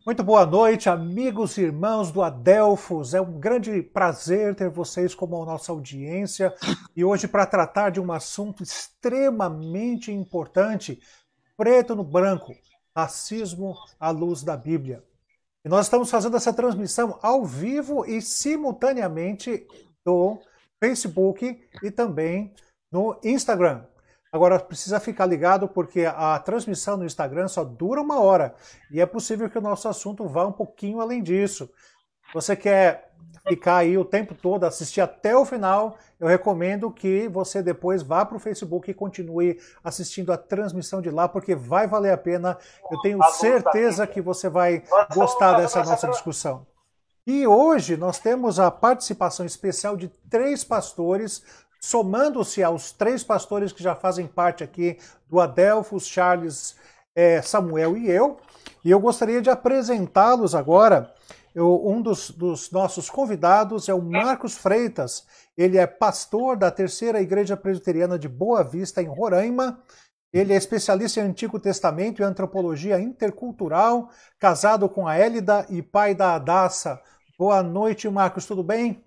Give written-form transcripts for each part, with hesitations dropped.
Muito boa noite, amigos e irmãos do Adelphos. É um grande prazer ter vocês como nossa audiência e hoje para tratar de um assunto extremamente importante, preto no branco, racismo à luz da Bíblia. E nós estamos fazendo essa transmissão ao vivo e simultaneamente do Facebook e também no Instagram. Agora precisa ficar ligado porque a transmissão no Instagram só dura 1 hora e é possível que o nosso assunto vá um pouquinho além disso. Se você quer ficar aí o tempo todo, assistir até o final, eu recomendo que você depois vá para o Facebook e continue assistindo a transmissão de lá, porque vai valer a pena. Eu tenho certeza que você vai gostar dessa nossa discussão. E hoje nós temos a participação especial de 3 pastores, somando-se aos 3 pastores que já fazem parte aqui do Adelphos, Charles, Samuel e eu. E eu gostaria de apresentá-los agora. Um dos nossos convidados é o Marcos Freitas. Ele é pastor da Terceira Igreja Presbiteriana de Boa Vista, em Roraima. Ele é especialista em Antigo Testamento e Antropologia Intercultural, casado com a Hélida e pai da Adassa. Boa noite, Marcos, tudo bem?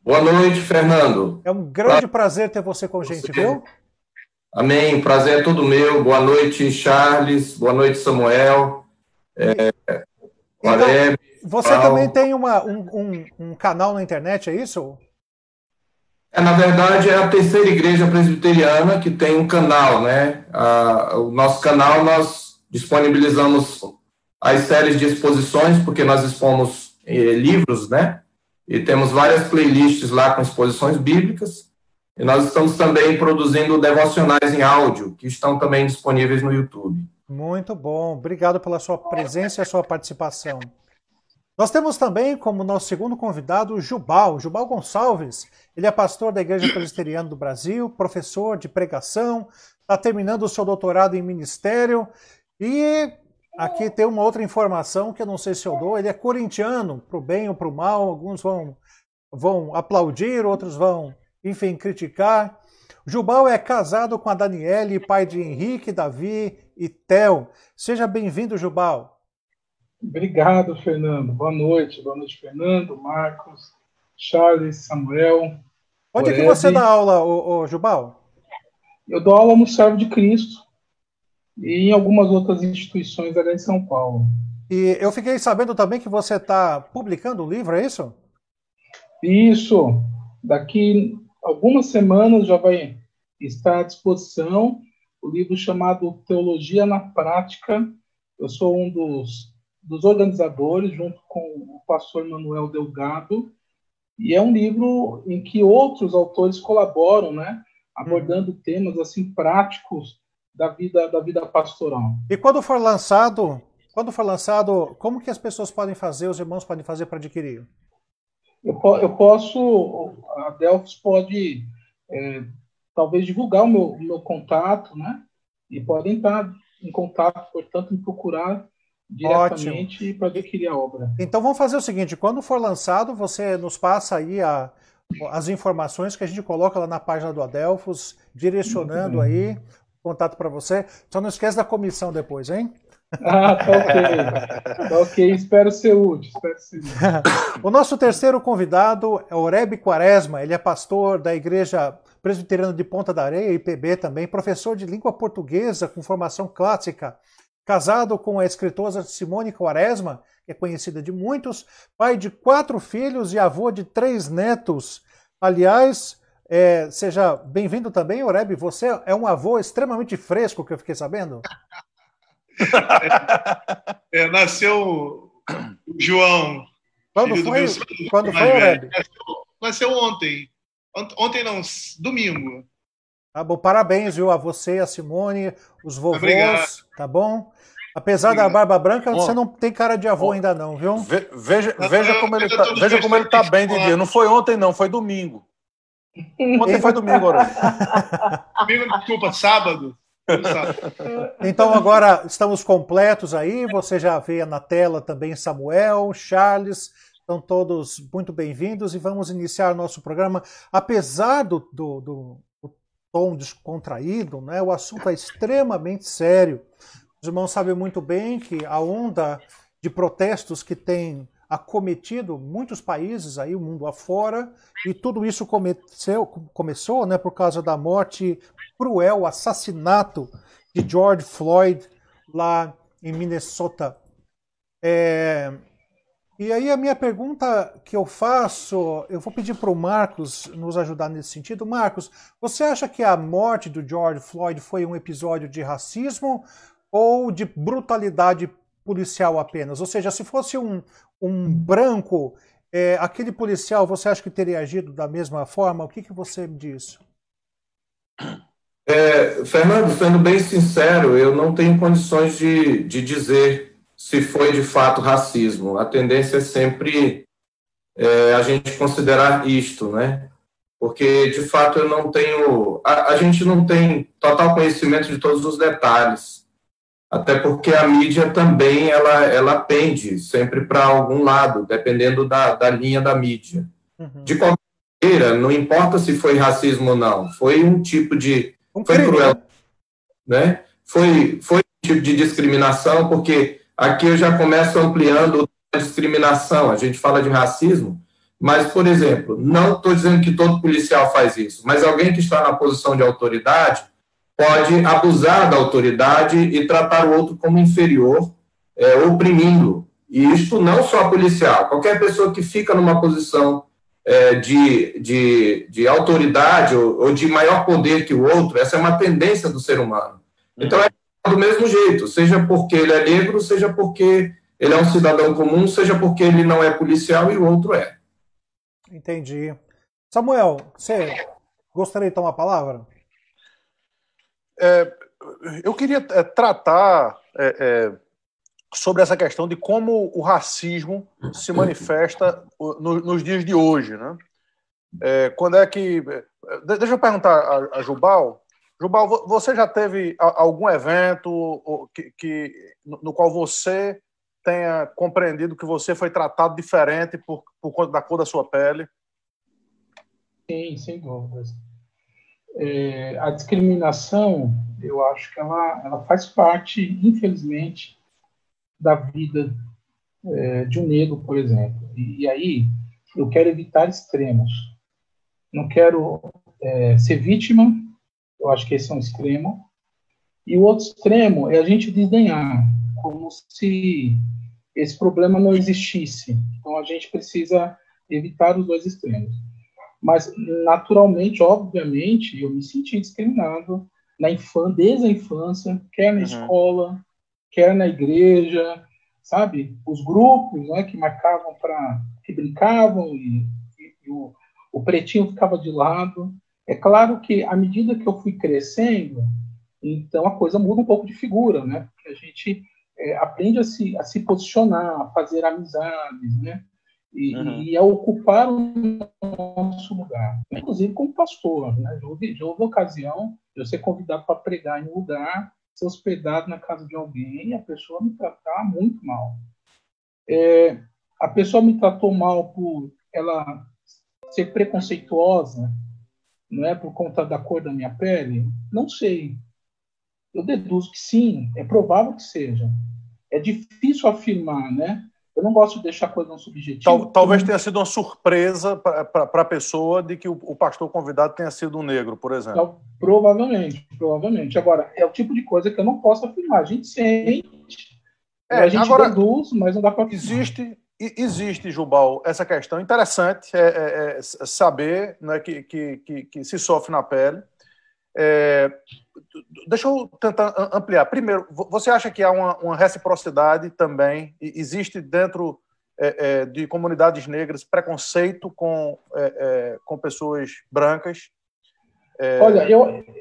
Boa noite, Fernando. É um grande prazer ter você com a gente, viu? Amém, prazer é todo meu. Boa noite, Charles. Boa noite, Samuel. Então, você também tem um canal na internet, é isso? Na verdade, é a Terceira Igreja Presbiteriana que tem um canal, né? O nosso canal, nós disponibilizamos as séries de exposições, porque nós expomos livros, né? E temos várias playlists lá com exposições bíblicas. E nós estamos também produzindo devocionais em áudio, que estão também disponíveis no YouTube. Muito bom. Obrigado pela sua presença e a sua participação. Nós temos também como nosso segundo convidado o Jubal Gonçalves. Ele é pastor da Igreja Presbiteriana do Brasil, professor de pregação, está terminando o seu doutorado em ministério. E aqui tem uma outra informação que eu não sei se eu dou. Ele é corintiano, para o bem ou para o mal. Alguns vão aplaudir, outros vão, enfim, criticar. Jubal é casado com a Daniele, pai de Henrique, Davi e Theo. Seja bem-vindo, Jubal. Obrigado, Fernando. Boa noite, Fernando, Marcos, Charles, Samuel. Onde é que você dá aula, Jubal? Eu dou aula no Servo de Cristo e em algumas outras instituições ali em São Paulo. E eu fiquei sabendo também que você está publicando um livro, é isso? Isso. Daqui algumas semanas já vai estar à disposição o livro chamado Teologia na Prática. Eu sou um dos organizadores, junto com o pastor Manuel Delgado, e é um livro em que outros autores colaboram, né, abordando temas assim práticos da vida pastoral. E quando for lançado, como que as pessoas podem fazer, os irmãos podem fazer para adquirir? Eu posso, a Adelphos pode talvez divulgar o meu contato, né, e podem estar em contato, portanto, me procurar diretamente para adquirir a obra. Então vamos fazer o seguinte, quando for lançado, você nos passa aí as informações que a gente coloca lá na página do Adelphos, direcionando aí o contato para você. Só não esquece da comissão depois, hein? Ah, tá ok. Tá ok, espero ser útil. O nosso terceiro convidado é Oreb Quaresma, ele é pastor da Igreja Presbiteriana de Ponta da Areia, IPB também, professor de língua portuguesa com formação clássica, casado com a escritora Simone Quaresma, que é conhecida de muitos, pai de 4 filhos e avô de 3 netos. Aliás, seja bem-vindo também, Oreb, você é um avô extremamente fresco, que eu fiquei sabendo. Nasceu o João. Quando foi, Oreb? Nasceu ontem. Ontem não, domingo. Tá bom, parabéns, viu, a você e a Simone, os vovôs, Obrigado. Tá bom? Apesar da barba branca, você não tem cara de avô ainda não, viu? Veja como ele tá bem de dia. Não foi ontem não, foi domingo. Ontem foi domingo, Oreb. Domingo, desculpa, sábado. Então agora estamos completos aí, você já vê na tela também Samuel, Charles, estão todos muito bem-vindos e vamos iniciar nosso programa. Apesar do tom descontraído, né, o assunto é extremamente sério. Os irmãos sabem muito bem que a onda de protestos que tem acometido muitos países aí, o mundo afora, e tudo isso começou, né, por causa da morte cruel, assassinato de George Floyd lá em Minnesota. E aí a minha pergunta que eu faço, eu vou pedir para o Marcos nos ajudar nesse sentido. Marcos, você acha que a morte do George Floyd foi um episódio de racismo ou de brutalidade policial apenas? Ou seja, se fosse um branco, aquele policial, você acha que teria agido da mesma forma? O que você me diz? Fernando, sendo bem sincero, eu não tenho condições de dizer se foi de fato racismo. A tendência é sempre a gente considerar isto, né? Porque, de fato, eu não tenho... A gente não tem total conhecimento de todos os detalhes. Até porque a mídia também, ela pende sempre para algum lado, dependendo da linha da mídia. Uhum. De qualquer maneira, não importa se foi racismo ou não, foi um tipo de... Foi cruel, né? Foi um tipo de discriminação, porque aqui eu já começo ampliando a discriminação. A gente fala de racismo, mas, por exemplo, não estou dizendo que todo policial faz isso, mas alguém que está na posição de autoridade pode abusar da autoridade e tratar o outro como inferior, oprimindo. E isto não só policial, qualquer pessoa que fica numa posição de autoridade ou de maior poder que o outro, essa é uma tendência do ser humano. Então é do mesmo jeito, seja porque ele é negro, seja porque ele é um cidadão comum, seja porque ele não é policial e o outro é. Entendi. Samuel, você gostaria de tomar a palavra? Eu queria tratar sobre essa questão de como o racismo se manifesta nos dias de hoje, né? Quando é que... Deixa eu perguntar a Jubal. Jubal, você já teve algum evento no qual você tenha compreendido que você foi tratado diferente por conta da cor da sua pele? Sim, sem dúvidas. A discriminação, eu acho que ela faz parte, infelizmente, da vida de um negro, por exemplo. E aí eu quero evitar extremos. Não quero ser vítima, eu acho que esse é um extremo. E o outro extremo é a gente desdenhar, como se esse problema não existisse. Então a gente precisa evitar os dois extremos. Mas, naturalmente, obviamente, eu me senti discriminado desde a infância, quer na escola, quer na igreja, sabe? Os grupos, né, que marcavam que brincavam e o pretinho ficava de lado. É claro que, à medida que eu fui crescendo, então a coisa muda um pouco de figura, né? Porque a gente aprende a se posicionar, a fazer amizades, né? E a ocupar o nosso lugar, inclusive como pastor, né? Já houve ocasião de eu ser convidado para pregar em um lugar ser hospedado na casa de alguém e a pessoa me tratar muito mal. A pessoa me tratou mal por ela ser preconceituosa, não é por conta da cor da minha pele? Não sei. Eu deduzo que sim, é provável que seja. É difícil afirmar, né? Eu não gosto de deixar coisa no subjetivo. Talvez tenha sido uma surpresa para a pessoa de que o pastor convidado tenha sido um negro, por exemplo. Provavelmente. Agora, é o tipo de coisa que eu não posso afirmar. A gente sente, a gente agora, deduz, mas não dá para afirmar. Existe, Jubal, essa questão interessante, saber, né, que se sofre na pele. Deixa eu tentar ampliar. Primeiro, você acha que há uma reciprocidade também? Existe dentro de comunidades negras preconceito com pessoas brancas? Olha,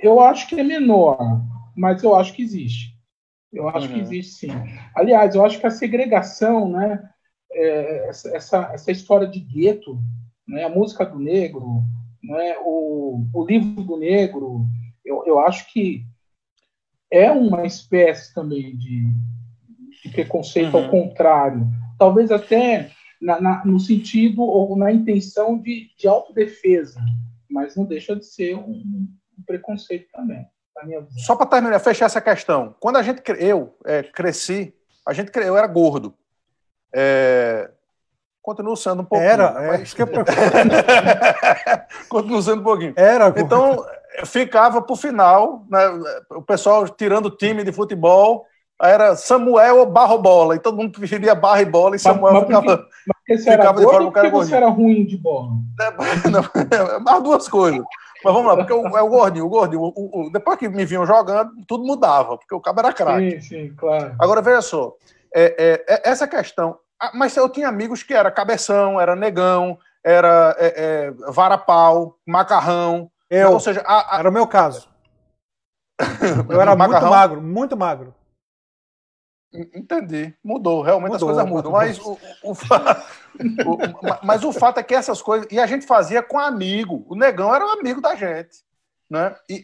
eu acho que é menor, mas eu acho que existe. Eu acho que existe, sim. Aliás, eu acho que a segregação, né, essa história de gueto, né, a música do negro, né, o livro do negro, eu acho que é uma espécie também de preconceito ao contrário. Talvez até no sentido ou na intenção de autodefesa, mas não deixa de ser um preconceito também. Só para terminar, fechar essa questão. Quando eu cresci, eu era gordo. Continuo sendo um pouquinho. Continuo sendo um pouquinho. Então, ficava para o final, né, o pessoal tirando time de futebol, era Samuel ou Barra ou Bola, e todo mundo preferia Barra e Bola, e Samuel ficava de forma que você era ruim de bola. As duas coisas. Mas vamos lá, porque o gordinho, depois que me vinham jogando, tudo mudava, porque o cabo era craque. Sim, claro. Agora, veja só, essa questão... Mas eu tinha amigos que era cabeção, era negão, era vara-pau, macarrão. Ou seja, era o meu caso. Eu era muito magro. Entendi. Mudou, realmente as coisas mudam. Mas mas o fato é que essas coisas... E a gente fazia com amigo. O negão era um amigo da gente. Né? E,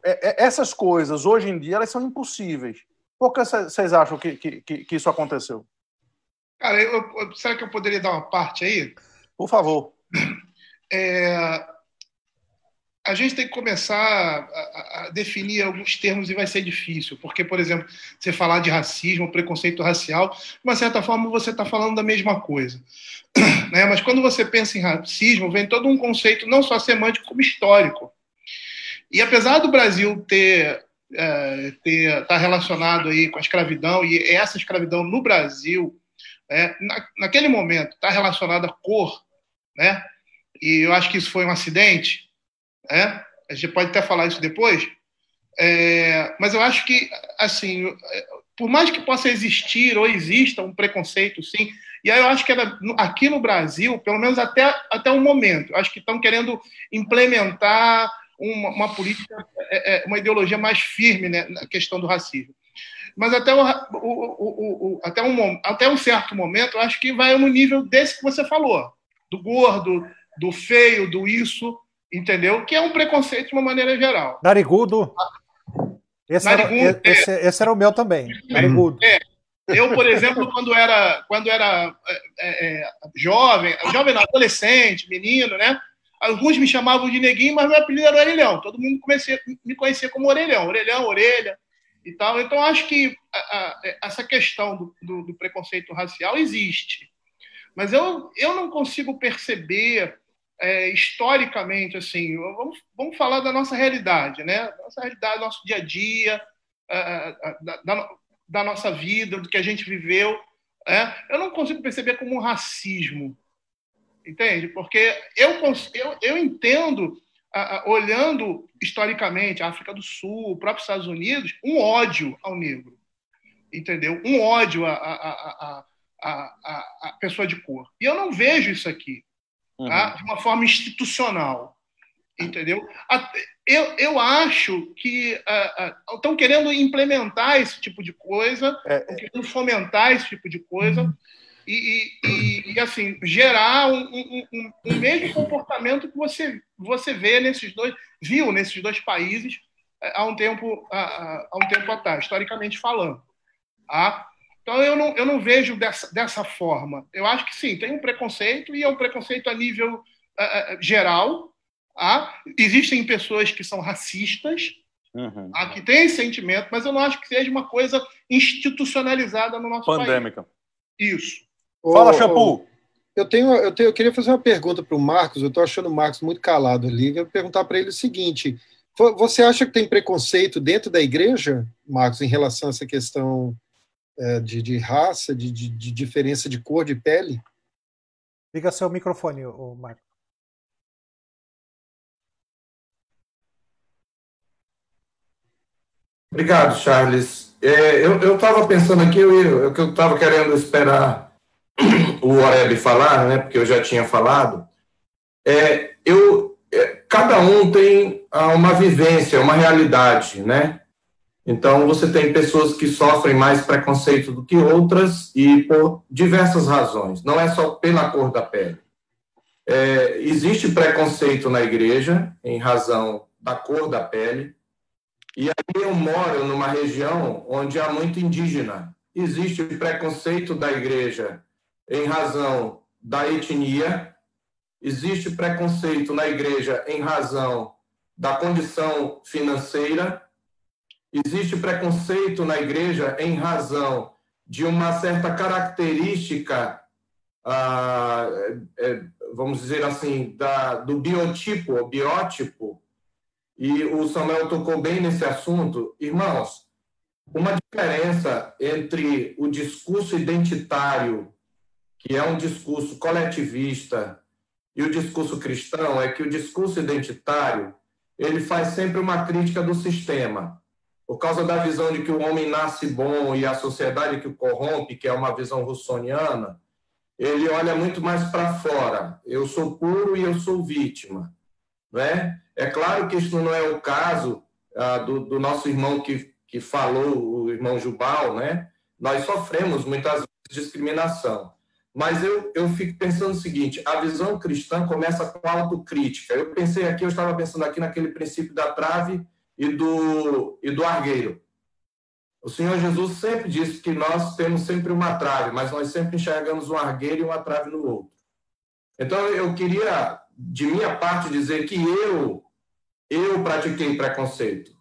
essas coisas, hoje em dia, elas são impossíveis. Por que vocês acham que isso aconteceu? Cara, será que eu poderia dar uma parte aí? Por favor. A gente tem que começar a definir alguns termos e vai ser difícil, porque, por exemplo, você falar de racismo, preconceito racial, de uma certa forma você está falando da mesma coisa. Né? Mas quando você pensa em racismo, vem todo um conceito não só semântico, como histórico. E apesar do Brasil tá relacionado aí com a escravidão, e essa escravidão no Brasil, naquele momento, está relacionada à cor, né? E eu acho que isso foi um acidente, a gente pode até falar isso depois, mas eu acho que, assim, por mais que possa existir ou exista um preconceito, sim, e aí eu acho que aqui no Brasil, pelo menos até o momento, eu acho que estão querendo implementar uma política, uma ideologia mais firme, né, na questão do racismo. Mas até um certo momento, eu acho que vai no nível desse que você falou, do gordo, do feio, do isso, entendeu? Que é um preconceito de uma maneira geral. Narigudo. Esse era o meu também. Narigudo. Eu, por exemplo, quando era jovem, adolescente, menino, né? Alguns me chamavam de neguinho, mas meu apelido era Orelhão. Todo mundo me conhecia como Orelhão, orelha e tal. Então, acho que essa questão do preconceito racial existe. Mas eu não consigo perceber historicamente, assim, vamos falar da nossa realidade, né? Nossa realidade, nosso dia a dia, da nossa vida, do que a gente viveu. Eu não consigo perceber como um racismo, entende? Porque eu entendo, olhando historicamente a África do Sul, o próprio Estados Unidos, um ódio ao negro, entendeu? Um ódio à pessoa de cor. E eu não vejo isso aqui, tá? De uma forma institucional, entendeu? Eu acho que estão querendo implementar esse tipo de coisa, estão querendo fomentar esse tipo de coisa e assim, gerar um mesmo comportamento que você viu nesses dois países há um tempo atrás, historicamente falando. Tá? Então, eu não vejo dessa forma. Eu acho que sim, tem um preconceito, e é um preconceito a nível geral. Tá? Existem pessoas que são racistas, que têm esse sentimento, mas eu não acho que seja uma coisa institucionalizada no nosso pandêmica. país. Isso. Fala, Chapu. Eu queria fazer uma pergunta para o Marcos. Eu estou achando o Marcos muito calado ali. Eu quero perguntar para ele o seguinte: você acha que tem preconceito dentro da igreja, Marcos, em relação a essa questão de raça, de diferença de cor de pele? Liga seu microfone, Marcos. Obrigado, Charles. Eu estava pensando aqui, eu estava querendo esperar o Oreb falar, né, porque eu já tinha falado. Cada um tem uma vivência, uma realidade, né? Então, você tem pessoas que sofrem mais preconceito do que outras, e por diversas razões, não é só pela cor da pele. Existe preconceito na igreja em razão da cor da pele. E aí eu moro numa região onde há muito indígena. Existe preconceito da igreja em razão da etnia, existe preconceito na igreja em razão da condição financeira, existe preconceito na igreja em razão de uma certa característica, vamos dizer assim, do biotipo, ou biótipo. E o Samuel tocou bem nesse assunto. Irmãos, uma diferença entre o discurso identitário, que é um discurso coletivista, e o discurso cristão é que o discurso identitário, ele faz sempre uma crítica do sistema. Por causa da visão de que o homem nasce bom e a sociedade que o corrompe, que é uma visão russoniana, ele olha muito mais para fora. Eu sou puro e eu sou vítima. Né? É claro que isso não é o caso do nosso irmão que falou, o irmão Jubal, né? Nós sofremos muitas vezes discriminação. Mas eu fico pensando o seguinte: a visão cristã começa com a autocrítica. Eu estava pensando aqui naquele princípio da trave e do argueiro. O Senhor Jesus sempre disse que nós temos sempre uma trave, mas nós sempre enxergamos um argueiro e uma trave no outro. Então, eu queria, de minha parte, dizer que eu pratiquei preconceito.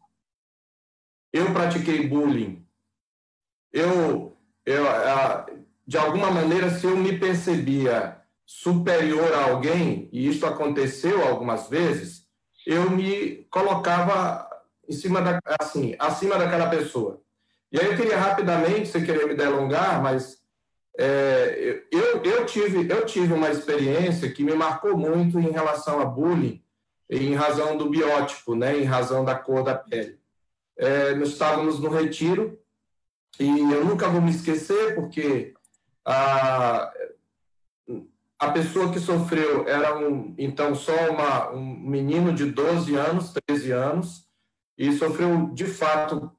Eu pratiquei bullying. De alguma maneira, se eu me percebia superior a alguém, e isso aconteceu algumas vezes, eu me colocava acima daquela pessoa. E aí eu queria rapidamente, sem querer me delongar, mas eu tive uma experiência que me marcou muito em relação a bullying, em razão do biótipo, né, em razão da cor da pele. Nós estávamos no retiro, e eu nunca vou me esquecer, porque a pessoa que sofreu era só um menino de 12 anos, 13 anos, e sofreu, de fato,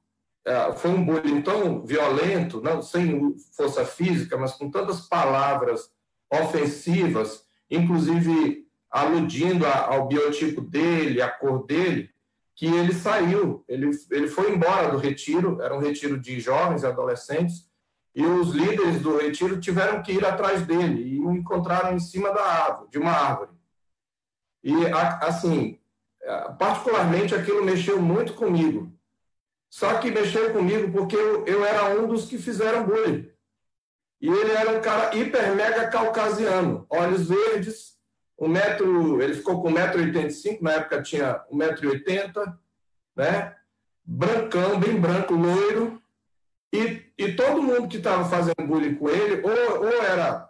foi um bullying tão violento, não sem força física, mas com tantas palavras ofensivas, inclusive aludindo ao biotipo dele, à cor dele, que ele saiu, ele foi embora do retiro, era um retiro de jovens e adolescentes, e os líderes do retiro tiveram que ir atrás dele, e o encontraram em cima de uma árvore. E, assim, particularmente, aquilo mexeu muito comigo. Só que mexeu comigo porque eu era um dos que fizeram bullying. E ele era um cara hiper mega caucasiano, olhos verdes, ele ficou com 1,85 m, na época tinha 1,80 m, né? Brancão, bem branco, loiro, e todo mundo que estava fazendo bullying com ele, ou era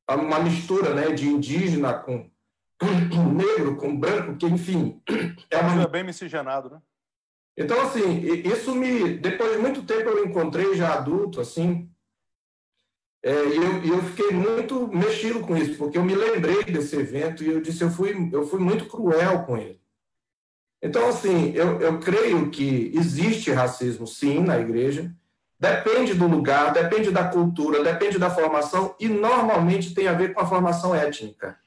uma mistura, né, de indígena com negro, com branco, que, enfim... É bem miscigenado, né? Então, assim, depois de muito tempo eu encontrei já adulto, assim, e eu fiquei muito mexido com isso, porque eu me lembrei desse evento e eu disse, eu fui muito cruel com ele. Então, assim, eu creio que existe racismo, sim, na igreja, depende do lugar, depende da cultura, depende da formação, e normalmente tem a ver com a formação étnica.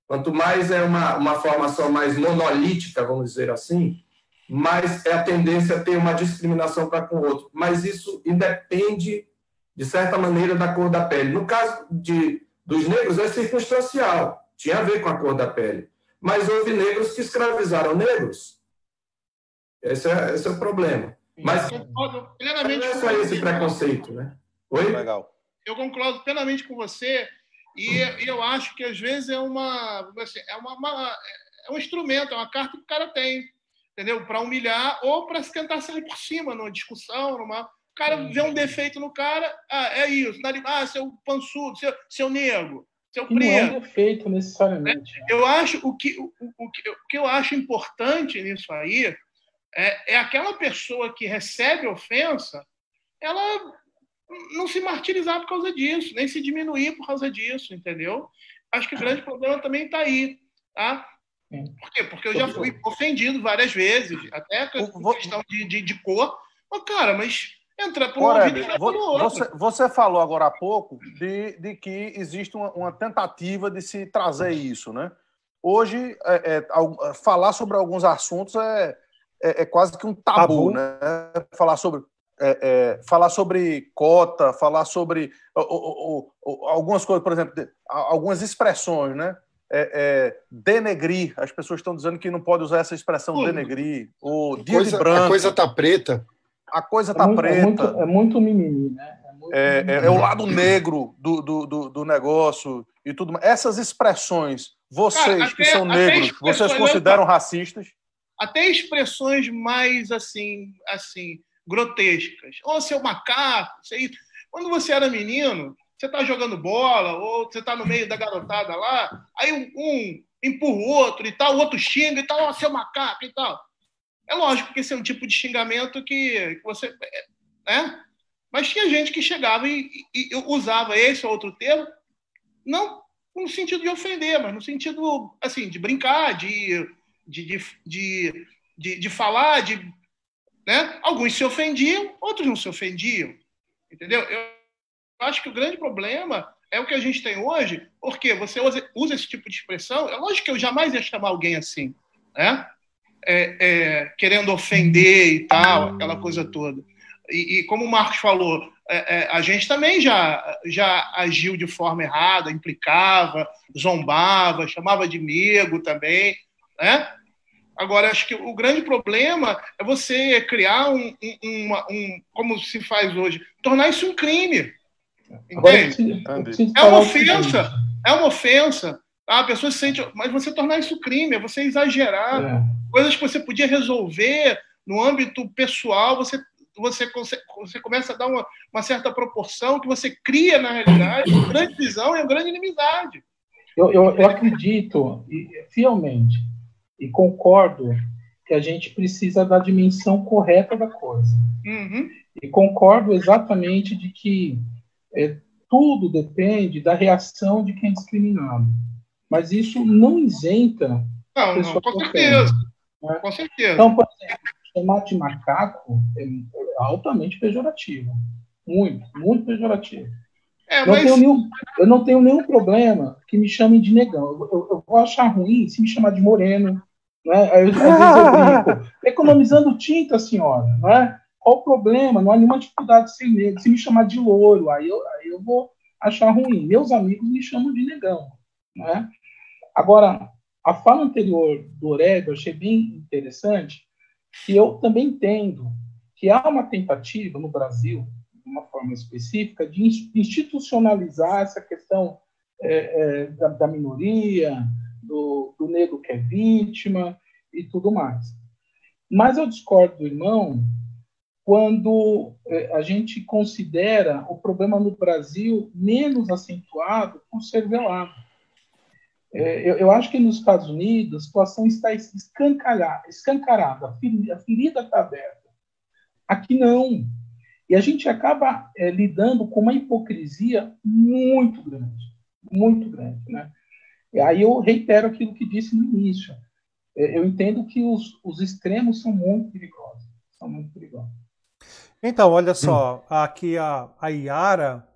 Quanto mais é uma formação mais monolítica, vamos dizer assim, mais é a tendência a ter uma discriminação para com o outro. Mas isso independe, de certa maneira, da cor da pele. No caso dos negros, é circunstancial, tinha a ver com a cor da pele. Mas houve negros que escravizaram negros. Esse é o problema. Mas concordo não plenamente é com só você. esse preconceito, né? Oi? Legal. Eu concordo plenamente com você e eu acho que às vezes é um instrumento, é uma carta que o cara tem, entendeu? Para humilhar ou para tentar sair por cima numa discussão, o cara vê um defeito no cara, é isso, seu pançudo, seu negro, seu Que não é um preto. defeito necessariamente. Eu acho o que eu acho importante nisso aí é aquela pessoa que recebe ofensa, ela não se martirizar por causa disso, nem se diminuir por causa disso, entendeu? Acho que o grande problema também está aí, tá? Por quê? Porque eu já fui ofendido várias vezes, até com questão de cor. Mas, cara, entra por um ouvido e sai pelo outro. Você falou agora há pouco de que existe uma tentativa de se trazer isso, né? Hoje, falar sobre alguns assuntos é quase que um tabu, né? Falar sobre cota, falar sobre algumas coisas, por exemplo, algumas expressões, né? Denegrir, as pessoas estão dizendo que não pode usar essa expressão denegrir, ou dia de branco. A coisa tá preta. A coisa tá preta. É muito mimimi, né? É o lado negro do negócio e tudo mais. Essas expressões, vocês que são negros, vocês consideram racistas? Até expressões mais assim grotescas. Ou seu macaco, quando você era menino, você tá jogando bola, ou você tá no meio da garotada lá, aí um empurra o outro e tal, o outro xinga e tal, seu macaco e tal. É lógico que esse é um tipo de xingamento que você... né? Mas tinha gente que chegava e usava esse ou outro termo, não no sentido de ofender, mas no sentido assim, de brincar, de falar, né? Alguns se ofendiam, outros não se ofendiam. Entendeu? Eu acho que o grande problema é o que a gente tem hoje, porque você usa esse tipo de expressão. É lógico que eu jamais ia chamar alguém assim, né? Querendo ofender e tal, aquela coisa toda. E como o Marcos falou, a gente também já agiu de forma errada, implicava, zombava, chamava de nego também, né? Agora, acho que o grande problema é você criar como se faz hoje, tornar isso um crime. Entende? É uma ofensa. É uma ofensa. A pessoa se sente... Mas você tornar isso crime, é você exagerar. Coisas que você podia resolver no âmbito pessoal, você começa a dar uma certa proporção que você cria, na realidade, uma grande visão e uma grande inimizade. Eu acredito fielmente e concordo que a gente precisa da dimensão correta da coisa. Uhum. E concordo exatamente de que tudo depende da reação de quem é discriminado. Mas isso não isenta a pessoa. Com certeza. Né? Com certeza. Então, por exemplo, chamar de macaco é altamente pejorativo. Muito, muito pejorativo. Eu não tenho nenhum problema que me chamem de negão. Eu vou achar ruim se me chamar de moreno. Né? Às vezes eu brinco. Economizando tinta, senhora. Não é? Qual o problema? Não há nenhuma dificuldade de ser negro. Se me chamar de loiro, aí eu vou achar ruim. Meus amigos me chamam de negão. Né? Agora, a fala anterior do Oreb eu achei bem interessante, que eu também entendo que há uma tentativa no Brasil, de uma forma específica, de institucionalizar essa questão da minoria, do negro que é vítima e tudo mais. Mas eu discordo do irmão quando a gente considera o problema no Brasil menos acentuado por ser velado. Eu acho que nos Estados Unidos a situação está escancarada, a ferida está aberta. Aqui não. E a gente acaba lidando com uma hipocrisia muito grande, né? E aí eu reitero aquilo que disse no início. Eu entendo que os extremos são muito perigosos. Então, olha só, aqui a Yara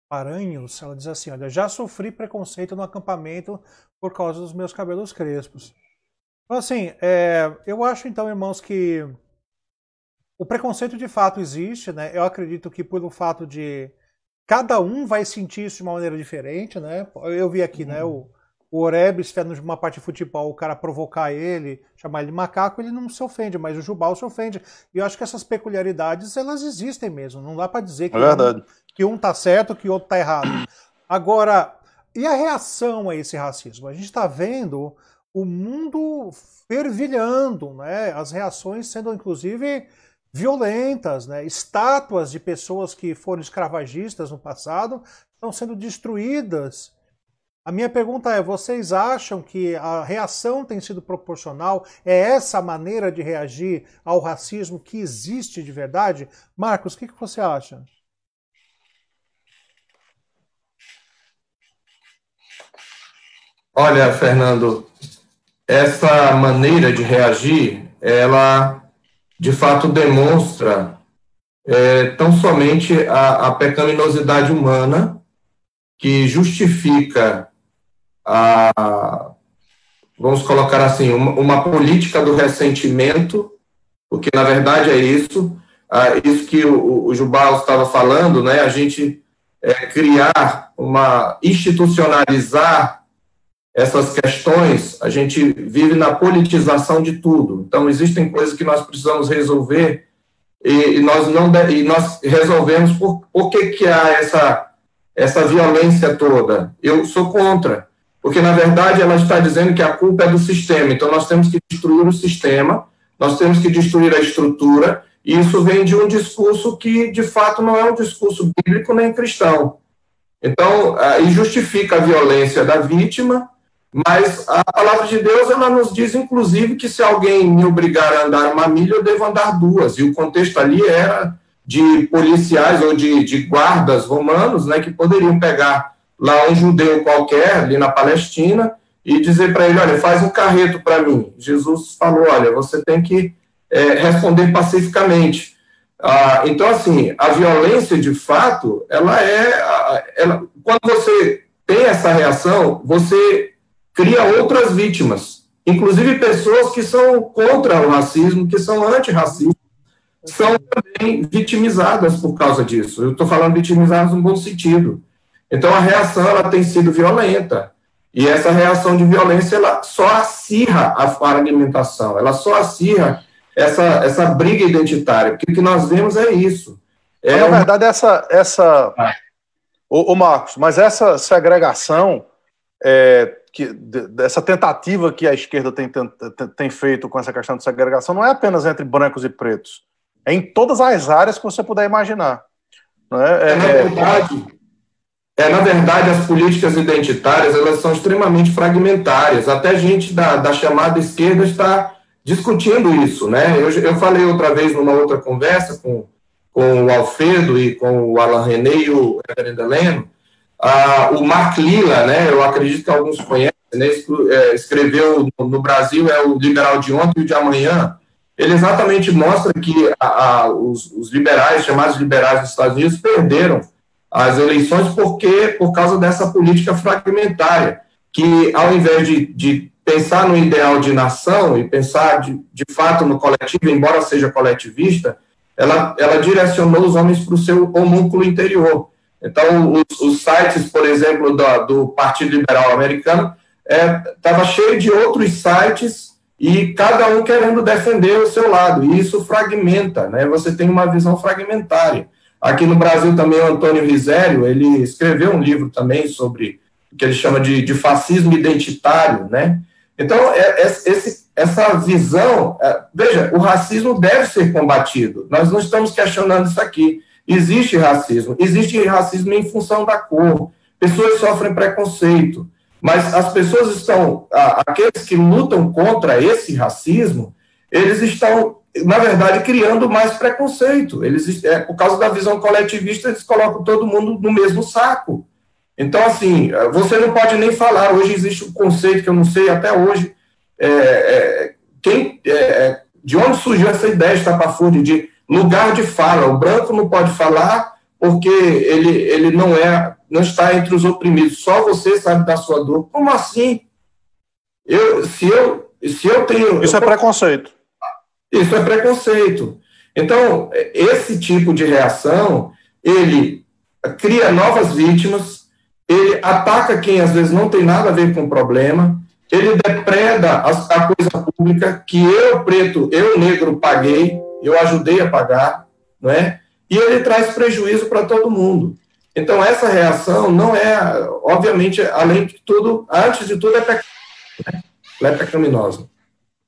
Paranhos, ela diz assim, olha, já sofri preconceito no acampamento por causa dos meus cabelos crespos. Então, assim, eu acho, então, irmãos, que o preconceito de fato existe, né? Eu acredito que pelo fato de cada um vai sentir isso de uma maneira diferente, né? Eu vi aqui, né, o Oreb, se tiver numa parte de futebol, o cara provocar ele, chamar ele de macaco, ele não se ofende, mas o Jubal se ofende. E eu acho que essas peculiaridades, elas existem mesmo. Não dá para dizer que um tá certo, que o outro tá errado. Agora, e a reação a esse racismo? A gente está vendo o mundo fervilhando, né? As reações sendo, inclusive, violentas, né? Estátuas de pessoas que foram escravagistas no passado estão sendo destruídas. A minha pergunta é, vocês acham que a reação tem sido proporcional? É essa a maneira de reagir ao racismo que existe de verdade? Marcos, o que você acha? Olha, Fernando, essa maneira de reagir, ela de fato demonstra tão somente a pecaminosidade humana que justifica vamos colocar assim, uma política do ressentimento, porque na verdade é isso, isso que o Jubal estava falando, né? A gente criar institucionalizar essas questões, a gente vive na politização de tudo. Então, existem coisas que nós precisamos resolver e nós resolvemos por que há essa violência toda. Eu sou contra, porque, na verdade, ela está dizendo que a culpa é do sistema. Então, nós temos que destruir o sistema, nós temos que destruir a estrutura, e isso vem de um discurso que, de fato, não é um discurso bíblico nem cristão. Então, e justifica a violência da vítima, mas a palavra de Deus, ela nos diz, inclusive, que se alguém me obrigar a andar 1 milha, eu devo andar 2. E o contexto ali era de policiais ou de guardas romanos, né, que poderiam pegar lá um judeu qualquer, ali na Palestina, e dizer para ele, olha, faz um carreto para mim. Jesus falou, olha, você tem que responder pacificamente. Então, assim, a violência, de fato, quando você tem essa reação, você cria outras vítimas, inclusive pessoas que são contra o racismo, que são antirracistas, são também vitimizadas por causa disso. Eu estou falando vitimizadas no bom sentido. Então, a reação ela tem sido violenta, e essa reação de violência ela só acirra a fragmentação, ela só acirra essa briga identitária, porque o que nós vemos é isso. Na verdade, Ô Marcos, mas essa segregação, essa tentativa que a esquerda tem feito com essa questão de segregação, não é apenas entre brancos e pretos, é em todas as áreas que você puder imaginar. Não é? Na verdade, as políticas identitárias elas são extremamente fragmentárias. Até gente da chamada esquerda está discutindo isso, né? Eu falei outra vez numa outra conversa com o Alfredo e com o Alain René e o Reverendo Heleno, o Mark Lilla, né? Eu acredito que alguns conhecem, né? Escreveu no Brasil o Liberal de Ontem e o de Amanhã. Ele exatamente mostra que os liberais, chamados liberais dos Estados Unidos, perderam as eleições por causa dessa política fragmentária, que ao invés de pensar no ideal de nação e pensar de fato no coletivo, embora seja coletivista, ela direcionou os homens para o seu homúnculo interior. Então, os sites, por exemplo, do Partido Liberal Americano, estava cheio de outros sites e cada um querendo defender o seu lado, e isso fragmenta, né? Você tem uma visão fragmentária. Aqui no Brasil também o Antônio Risério, ele escreveu um livro também sobre o que ele chama de fascismo identitário, né? Então, essa visão... veja, o racismo deve ser combatido. Nós não estamos questionando isso aqui. Existe racismo em função da cor. Pessoas sofrem preconceito. Mas as pessoas estão... aqueles que lutam contra esse racismo, eles estão, na verdade, criando mais preconceito. Por causa da visão coletivista, eles colocam todo mundo no mesmo saco. Então, assim, você não pode nem falar. Hoje existe um conceito que eu não sei até hoje de onde surgiu essa ideia estapafúrdia de lugar de fala. O branco não pode falar porque ele não está entre os oprimidos. Só você sabe da sua dor. Como assim? Se eu tenho... Isso é preconceito. Isso é preconceito. Então, esse tipo de reação, ele cria novas vítimas, ele ataca quem às vezes não tem nada a ver com o problema, ele depreda a coisa pública que eu, preto, eu, negro, paguei, eu ajudei a pagar, não é? E ele traz prejuízo para todo mundo. Então, essa reação não é, obviamente, além de tudo, antes de tudo, ela é pecaminosa.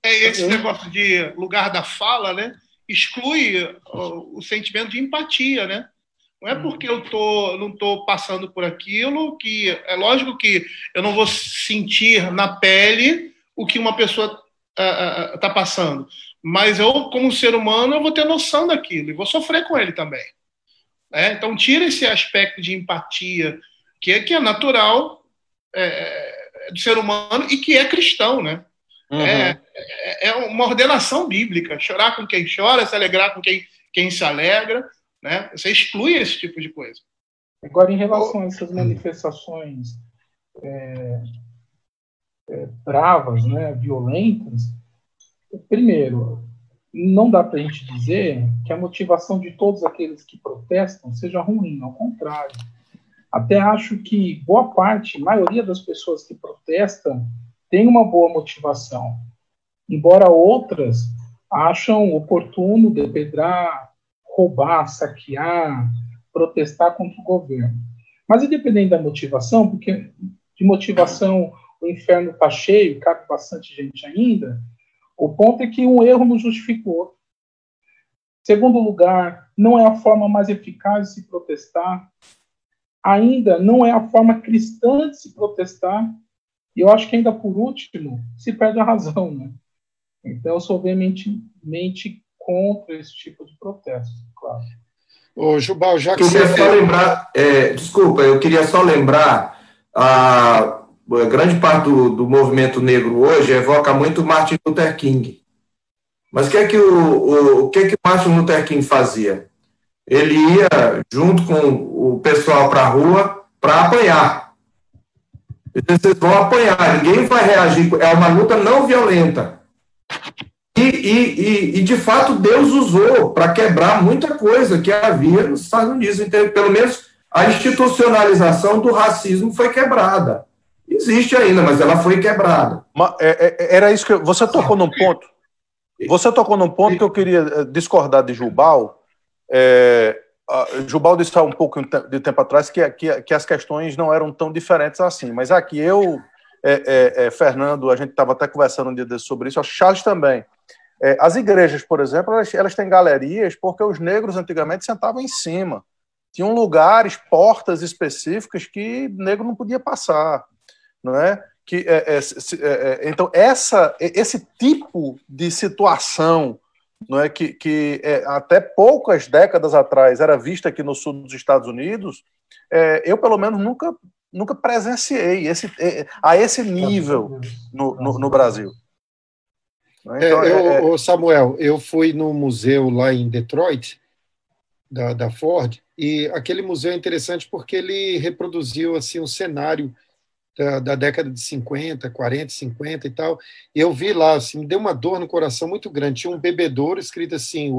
Esse negócio de lugar da fala, né, exclui o sentimento de empatia, né? Não é porque eu não estou passando por aquilo que... É lógico que eu não vou sentir na pele o que uma pessoa está passando. Mas eu, como ser humano, eu vou ter noção daquilo e vou sofrer com ele também. Então, tira esse aspecto de empatia, que é natural do ser humano e que é cristão, né? Uhum. É uma ordenação bíblica. Chorar com quem chora, se alegrar com quem se alegra, né? Você exclui esse tipo de coisa. Agora, em relação a essas manifestações bravas, né, violentas, primeiro, não dá para a gente dizer que a motivação de todos aqueles que protestam seja ruim, ao contrário. Até acho que boa parte, maioria das pessoas que protestam tem uma boa motivação, embora outras acham oportuno depredar, roubar, saquear, protestar contra o governo. Mas independente da motivação, porque de motivação o inferno está cheio, cabe bastante gente ainda, o ponto é que um erro não justifica o outro. Segundo lugar, não é a forma mais eficaz de se protestar. Ainda não é a forma cristã de se protestar. E eu acho que ainda por último, se perde a razão, né? Então eu sou veementemente contra esse tipo de protesto, claro. Ô, Jubal, já que eu queria só lembrar, desculpa, eu queria só lembrar a grande parte do movimento negro hoje evoca muito Martin Luther King. Mas o que é que o Martin Luther King fazia? Ele ia junto com o pessoal para a rua para apanhar. Vocês vão apanhar, ninguém vai reagir. É uma luta não violenta. E de fato, Deus usou para quebrar muita coisa que havia nos Estados Unidos. Então, pelo menos a institucionalização do racismo foi quebrada. Existe ainda, mas ela foi quebrada. Era isso que você tocou num ponto. Você tocou num ponto que eu queria discordar de Jubal. Jubal disse há um pouco de tempo atrás que as questões não eram tão diferentes assim. Mas aqui Fernando, a gente estava até conversando um dia desse sobre isso, o Charles também. As igrejas, por exemplo, elas têm galerias porque os negros antigamente sentavam em cima. Tinham lugares, portas específicas que negro não podia passar. Não é? Então, esse tipo de situação, não é, que até poucas décadas atrás era vista aqui no sul dos Estados Unidos, eu, pelo menos, nunca presenciei a esse nível no Brasil. Então, Samuel, eu fui no museu lá em Detroit, da Ford, e aquele museu é interessante porque ele reproduziu assim, um cenário da década de 50, 40, 50 e tal, e eu vi lá, assim, me deu uma dor no coração muito grande. Tinha um bebedouro escrito assim,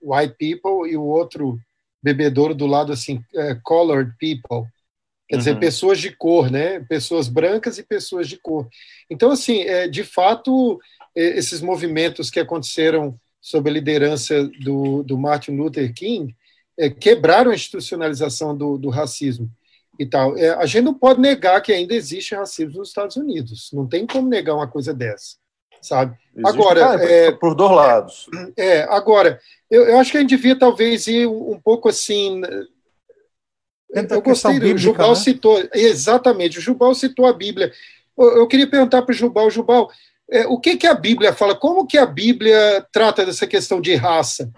white people, e o outro bebedouro do lado assim, colored people. Quer dizer, pessoas de cor, né? Pessoas brancas e pessoas de cor. Então, assim, de fato, esses movimentos que aconteceram sob a liderança do Martin Luther King quebraram a institucionalização do racismo e tal. A gente não pode negar que ainda existe racismo nos Estados Unidos. Não tem como negar uma coisa dessa, sabe? Existe, agora, por dois lados. Agora, eu acho que a gente devia talvez ir um pouco assim. Eu gostei, bíblica, o Jubal, né? Citou, exatamente, o Jubal citou a Bíblia. Eu queria perguntar para o Jubal, o que a Bíblia fala? Como que a Bíblia trata dessa questão de raça?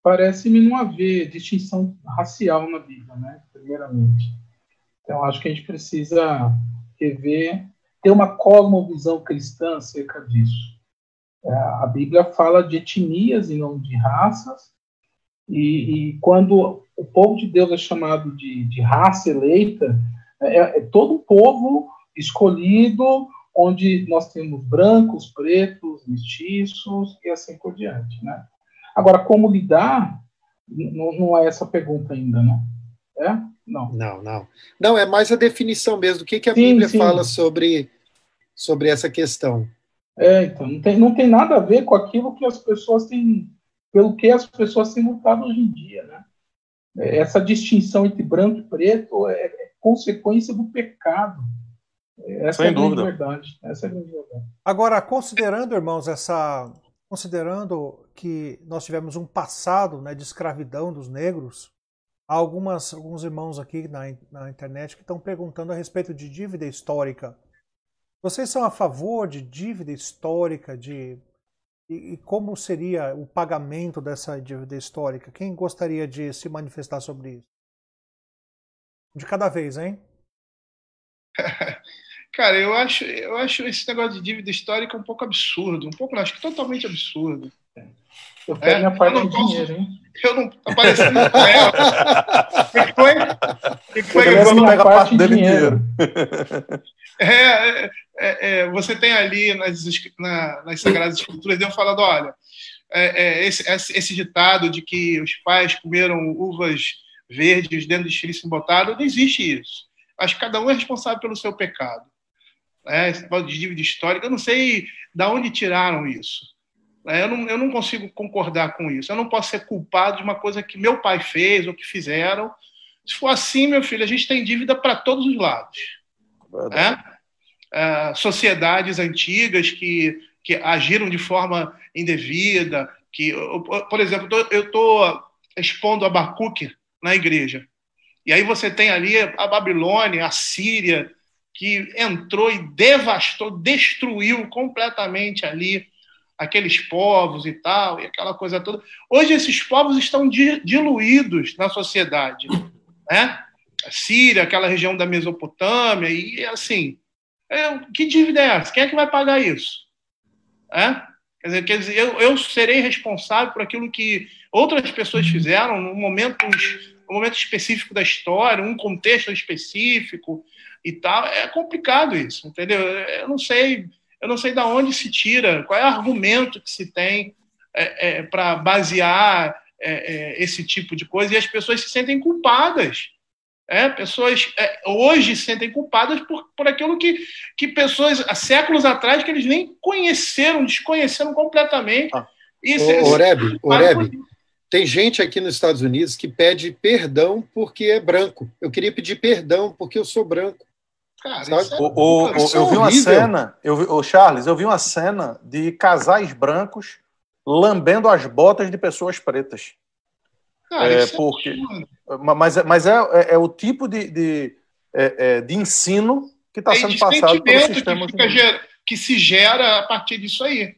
Parece-me não haver distinção racial na Bíblia, né? Primeiramente. Então, acho que a gente precisa ter uma cosmovisão cristã acerca disso. A Bíblia fala de etnias e não de raças, e quando o povo de Deus é chamado de raça eleita, todo um povo escolhido, onde nós temos brancos, pretos, mestiços e assim por diante, né? Agora, como lidar, não é essa a pergunta ainda, né? É? Não. Não, é mais a definição mesmo. O que a Bíblia fala sobre essa questão? Então, não tem nada a ver com aquilo que as pessoas têm, pelo que as pessoas têm lutado hoje em dia, né? Essa distinção entre branco e preto é consequência do pecado. Essa é a grande verdade. Agora, considerando, irmãos, considerando que nós tivemos um passado, né, de escravidão dos negros, há alguns irmãos aqui na internet que estão perguntando a respeito de dívida histórica. Vocês são a favor de dívida histórica, e como seria o pagamento dessa dívida histórica? Quem gostaria de se manifestar sobre isso? De cada vez, hein? Cara, eu acho esse negócio de dívida histórica um pouco absurdo. Acho que totalmente absurdo. Eu pego minha parte de dinheiro, hein? Eu não apareci no papel. O que foi? Eu não pego a parte dele dinheiro. Você tem ali nas Sagradas Escrituras, Deus falando, olha, esse ditado de que os pais comeram uvas verdes dentro de chilice embotado, não existe isso. Acho que cada um é responsável pelo seu pecado. Esse negócio de dívida histórica, eu não sei de onde tiraram isso. Eu não consigo concordar com isso. Eu não posso ser culpado de uma coisa que meu pai fez ou que fizeram. Se for assim, meu filho, a gente tem dívida para todos os lados. Sociedades antigas que agiram de forma indevida. Por exemplo, eu estou expondo Abacuque na igreja. E aí você tem ali a Babilônia, a Síria, que entrou e devastou, destruiu completamente ali aqueles povos e tal, e aquela coisa toda. Hoje esses povos estão diluídos na sociedade, né? A Síria, aquela região da Mesopotâmia, e assim, que dívida é essa? Quem é que vai pagar isso? Quer dizer, eu serei responsável por aquilo que outras pessoas fizeram num momento específico da história, um contexto específico e tal. É complicado isso, entendeu? Eu não sei de onde se tira, qual é o argumento que se tem para basear esse tipo de coisa, e as pessoas se sentem culpadas. Pessoas hoje se sentem culpadas por aquilo que pessoas há séculos atrás que eles nem desconheceram completamente. Oreb, tem gente aqui nos Estados Unidos que pede perdão porque é branco. Eu queria pedir perdão porque eu sou branco. Cara, eu vi uma cena, Charles, eu vi uma cena de casais brancos lambendo as botas de pessoas pretas. Cara, mas é o tipo de ensino que está sendo passado pelo sistema que se gera a partir disso aí.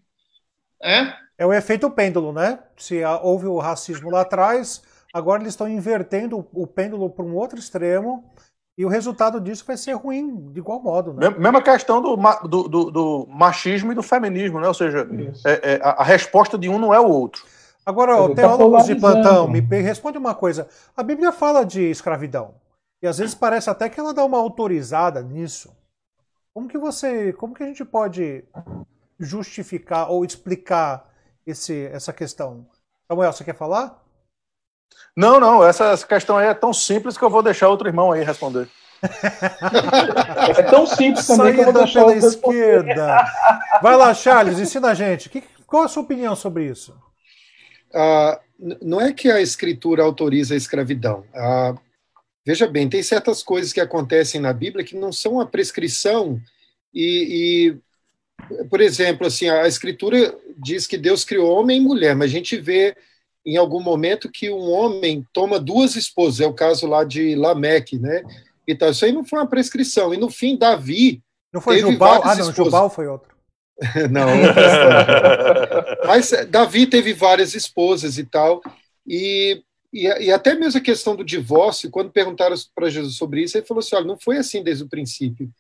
É o efeito pêndulo, né? Se houve o racismo lá atrás, agora eles estão invertendo o pêndulo para um outro extremo, e o resultado disso vai ser ruim de igual modo, né? Mesma questão do machismo e do feminismo, né? Ou seja, a resposta de um não é o outro. Agora, teólogos de plantão, me responde uma coisa. A Bíblia fala de escravidão, e às vezes parece até que ela dá uma autorizada nisso. Como que a gente pode justificar ou explicar essa questão? Samuel, você quer falar? Não, essa questão aí é tão simples que eu vou deixar outro irmão aí responder. É tão simples também que eu vou deixar pela esquerda. Vai lá, Charles, ensina a gente. Qual a sua opinião sobre isso? Não é que a Escritura autoriza a escravidão. Veja bem, tem certas coisas que acontecem na Bíblia que não são a prescrição por exemplo, assim, a Escritura diz que Deus criou homem e mulher, mas a gente vê em algum momento que um homem toma duas esposas, é o caso lá de Lameque, né? Então, isso aí não foi uma prescrição. E no fim, Davi não foi teve Jubal? várias esposas. Jubal foi outro. Não, outra história. Mas Davi teve várias esposas e tal, e até mesmo a questão do divórcio, quando perguntaram para Jesus sobre isso, ele falou assim, olha, não foi assim desde o princípio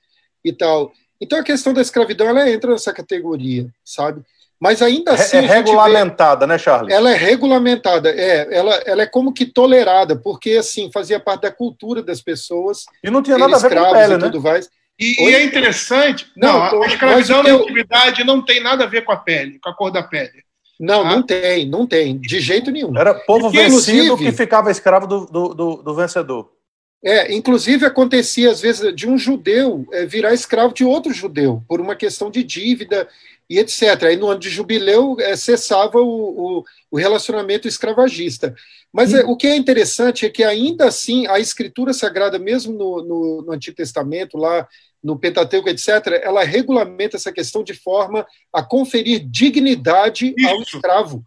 e tal. Então a questão da escravidão, ela entra nessa categoria, sabe? Mas ainda assim... É regulamentada, né, Charles? Ela é regulamentada, ela é como que tolerada, porque, assim, fazia parte da cultura das pessoas. E não tinha nada a ver com pele, né? Tudo mais. E é interessante. Não, a escravidão na antiguidade não tem nada a ver com a pele, com a cor da pele. Não, não tem, de jeito nenhum. Era povo vencido que ficava escravo do vencedor. Inclusive acontecia, às vezes, de um judeu virar escravo de outro judeu, por uma questão de dívida e etc. Aí, no ano de jubileu, cessava o relacionamento escravagista. Mas o que é interessante é que, ainda assim, a Escritura Sagrada, mesmo no Antigo Testamento, lá no Pentateuco, etc., ela regulamenta essa questão de forma a conferir dignidade ao escravo.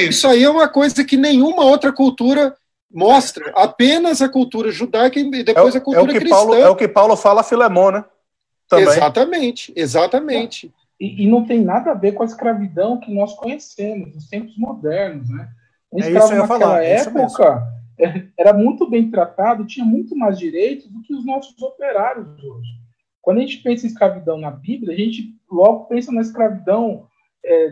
Isso aí é uma coisa que nenhuma outra cultura mostra, apenas a cultura judaica e depois a cultura cristã. É o que Paulo fala a Filemão, né? Também. Exatamente. E não tem nada a ver com a escravidão que nós conhecemos, nos tempos modernos, né? Um escravo naquela época era muito bem tratado, tinha muito mais direitos do que os nossos operários hoje. Quando a gente pensa em escravidão na Bíblia, a gente logo pensa na escravidão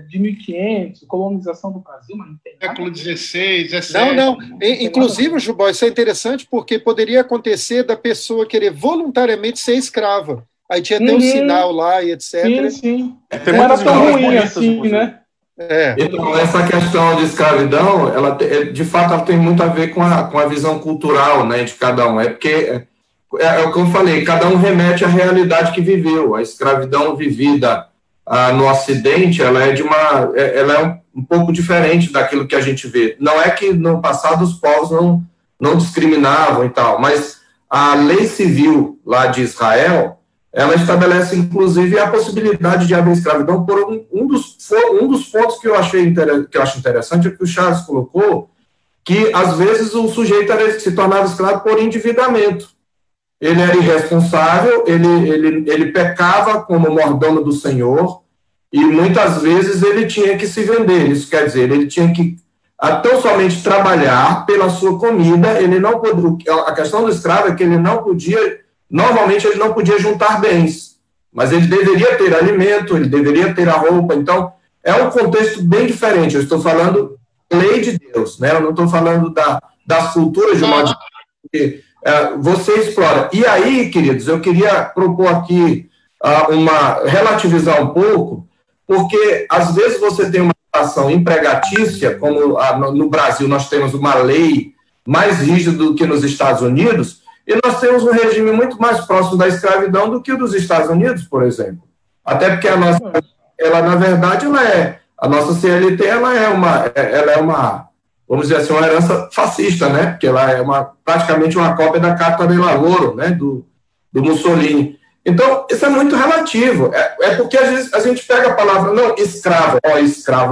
de 1500, colonização do Brasil, mas não tem nada. Século XVI, XVII. Não. Inclusive, Jubó, isso é interessante porque poderia acontecer da pessoa querer voluntariamente ser escrava. Aí tinha até um sinal lá e etc. Sim. Não era tão ruim assim, né? Então, essa questão de escravidão, ela, de fato, ela tem muito a ver com a visão cultural, né, de cada um. Porque, é o que eu falei, cada um remete à realidade que viveu. A escravidão vivida no Ocidente, ela é um pouco diferente daquilo que a gente vê. Não é que no passado os povos não discriminavam e tal, mas a lei civil lá de Israel, ela estabelece, inclusive, a possibilidade de haver escravidão por um dos pontos que eu acho interessante, é que o Charles colocou, que, às vezes, o sujeito se tornava escravo por endividamento. Ele era irresponsável, ele pecava como mordomo do Senhor, e, muitas vezes, ele tinha que se vender. Isso quer dizer, ele tinha que tão somente trabalhar pela sua comida. Ele não podia, a questão do escravo é que ele não podia... Normalmente, ele não podia juntar bens, mas ele deveria ter alimento, ele deveria ter a roupa. Então, é um contexto bem diferente. Eu estou falando lei de Deus, né? Eu não estou falando das culturas de modo que você explora. E aí, queridos, eu queria propor aqui relativizar um pouco, porque, às vezes, você tem uma relação empregatícia, como no Brasil nós temos uma lei mais rígida do que nos Estados Unidos, e nós temos um regime muito mais próximo da escravidão do que o dos Estados Unidos, por exemplo. Até porque a nossa CLT, ela é uma, vamos dizer assim, uma herança fascista, né? Porque ela é praticamente uma cópia da Carta del Lavoro, né? Do Mussolini. Então, isso é muito relativo. É porque, às vezes, a gente pega a palavra, não, escravo,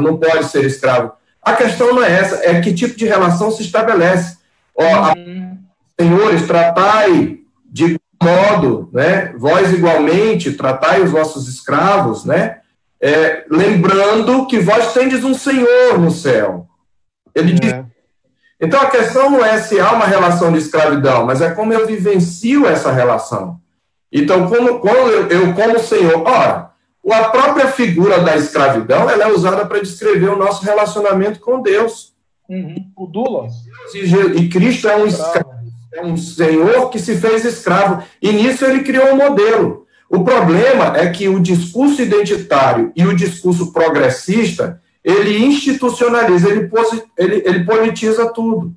não pode ser escravo. A questão não é essa, é que tipo de relação se estabelece. Senhores, tratai de modo, né, vós igualmente, tratai os vossos escravos, né, lembrando que vós tendes um Senhor no céu. Ele diz. Então, a questão não é se há uma relação de escravidão, mas é como eu vivencio essa relação. Então, como Senhor... Ora, a própria figura da escravidão, ela é usada para descrever o nosso relacionamento com Deus. O doulos. E Cristo é um escravo. É um senhor que se fez escravo, e nisso ele criou um modelo. O problema é que o discurso identitário e o discurso progressista, ele institucionaliza, ele politiza tudo.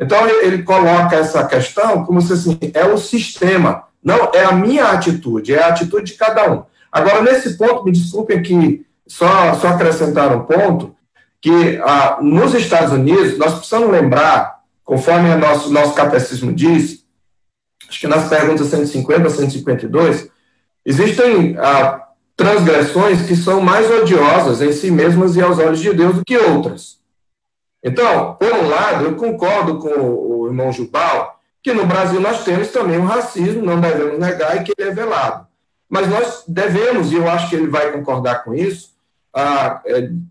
Então, ele coloca essa questão como se assim, é o sistema, não é a minha atitude, é a atitude de cada um. Agora, nesse ponto, me desculpem que só acrescentar um ponto, que nos Estados Unidos, nós precisamos lembrar, conforme o nosso catecismo diz, acho que nas perguntas 150 a 152, existem transgressões que são mais odiosas em si mesmas e aos olhos de Deus do que outras. Então, por um lado, eu concordo com o irmão Jubal, que no Brasil nós temos também um racismo, não devemos negar, e que ele é velado. Mas nós devemos, e eu acho que ele vai concordar com isso,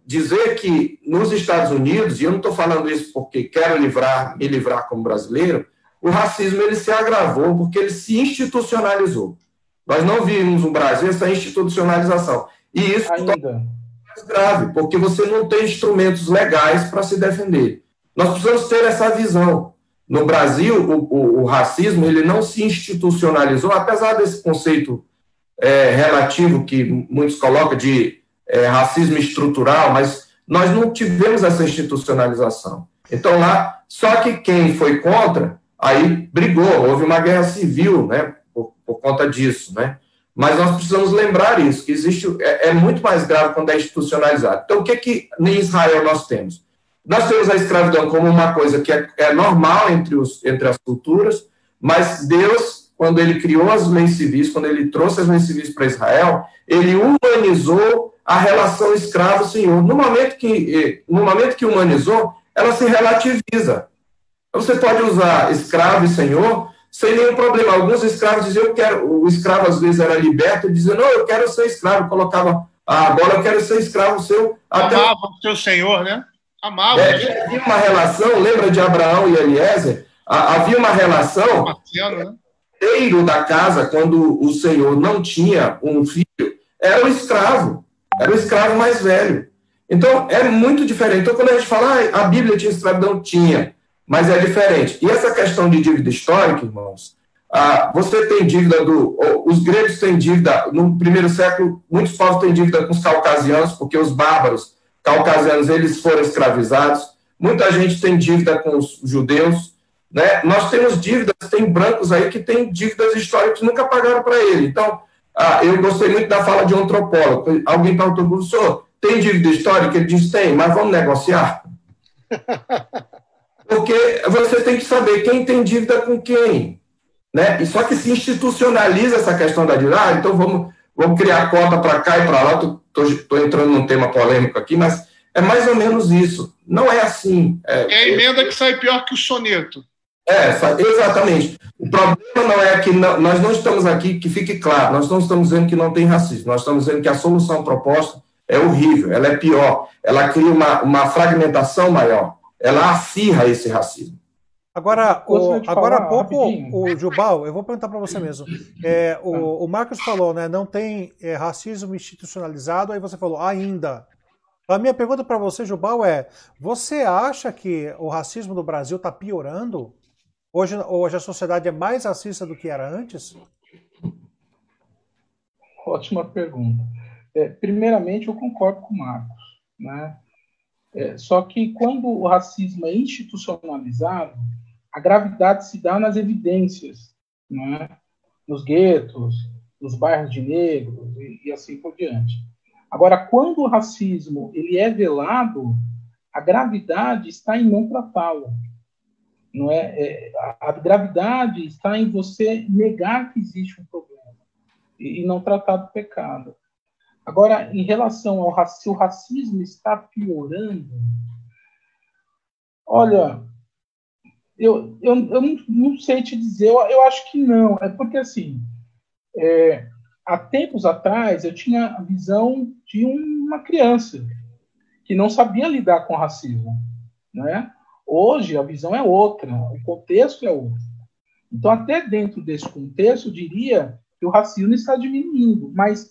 dizer que nos Estados Unidos, e eu não estou falando isso porque quero me livrar como brasileiro, o racismo ele se agravou porque ele se institucionalizou. Nós não vimos no Brasil essa institucionalização. E isso é mais grave, porque você não tem instrumentos legais para se defender. Nós precisamos ter essa visão. no Brasil, o racismo ele não se institucionalizou, apesar desse conceito relativo que muitos colocam de racismo estrutural, mas nós não tivemos essa institucionalização. Então, lá, só que quem foi contra, aí brigou, houve uma guerra civil, né, por conta disso, né? Mas nós precisamos lembrar isso, que existe, muito mais grave quando é institucionalizado. Então, o que em Israel nós temos? Nós temos a escravidão como uma coisa que é normal entre as culturas, mas Deus, quando ele criou as leis civis, quando ele trouxe as leis civis para Israel, ele humanizou a relação escravo-senhor. No momento que humanizou, ela se relativiza. Então, você pode usar escravo e senhor sem nenhum problema. Alguns escravos diziam, o escravo às vezes era liberto, dizia, não, eu quero ser escravo, colocava, agora eu quero ser escravo seu. Amava o seu senhor, né? Amava. Havia uma relação, lembra de Abraão e Eliezer? Havia uma relação, né? O da casa, quando o senhor não tinha um filho, era o escravo mais velho. Então, é muito diferente. Então, quando a gente fala, a Bíblia tinha escravidão, tinha, mas é diferente. E essa questão de dívida histórica, irmãos, você tem dívida os gregos têm dívida, no primeiro século, muitos povos têm dívida com os caucasianos, porque os bárbaros caucasianos, eles foram escravizados. Muita gente tem dívida com os judeus, né? Nós temos dívidas, tem brancos aí que têm dívidas históricas que nunca pagaram para ele. Então, eu gostei muito da fala de um antropólogo. Alguém perguntou, professor, tem dívida histórica? Ele disse, tem, mas vamos negociar? Porque você tem que saber quem tem dívida com quem, né? E só que se institucionaliza essa questão da dívida, então vamos criar cota para cá e para lá. Estou entrando num tema polêmico aqui, mas é mais ou menos isso. Não é assim. É a emenda que sai pior que o soneto. Exatamente. O problema não é que nós não estamos aqui, que fique claro, nós não estamos dizendo que não tem racismo, nós estamos dizendo que a solução proposta é horrível, ela é pior, ela cria uma fragmentação maior, ela acirra esse racismo. Agora há pouco, o Jubal, eu vou perguntar para você mesmo. O Marcos falou, né? Não tem racismo institucionalizado, aí você falou, ainda. A minha pergunta para você, Jubal, você acha que o racismo no Brasil está piorando? Hoje a sociedade é mais racista do que era antes? Ótima pergunta. Primeiramente, eu concordo com o Marcos, né? Só que quando o racismo é institucionalizado, a gravidade se dá nas evidências, né? Nos guetos, nos bairros de negros e assim por diante. Agora, quando o racismo ele é velado, a gravidade está em não tratá-lo. Não é? A gravidade está em você negar que existe um problema e não tratar do pecado. Agora, em relação ao se o racismo está piorando, olha, eu não sei te dizer, eu acho que não. É porque, assim, há tempos atrás, eu tinha a visão de uma criança que não sabia lidar com o racismo, né? Hoje, a visão é outra, o contexto é outro. Então, até dentro desse contexto, eu diria que o racismo está diminuindo, mas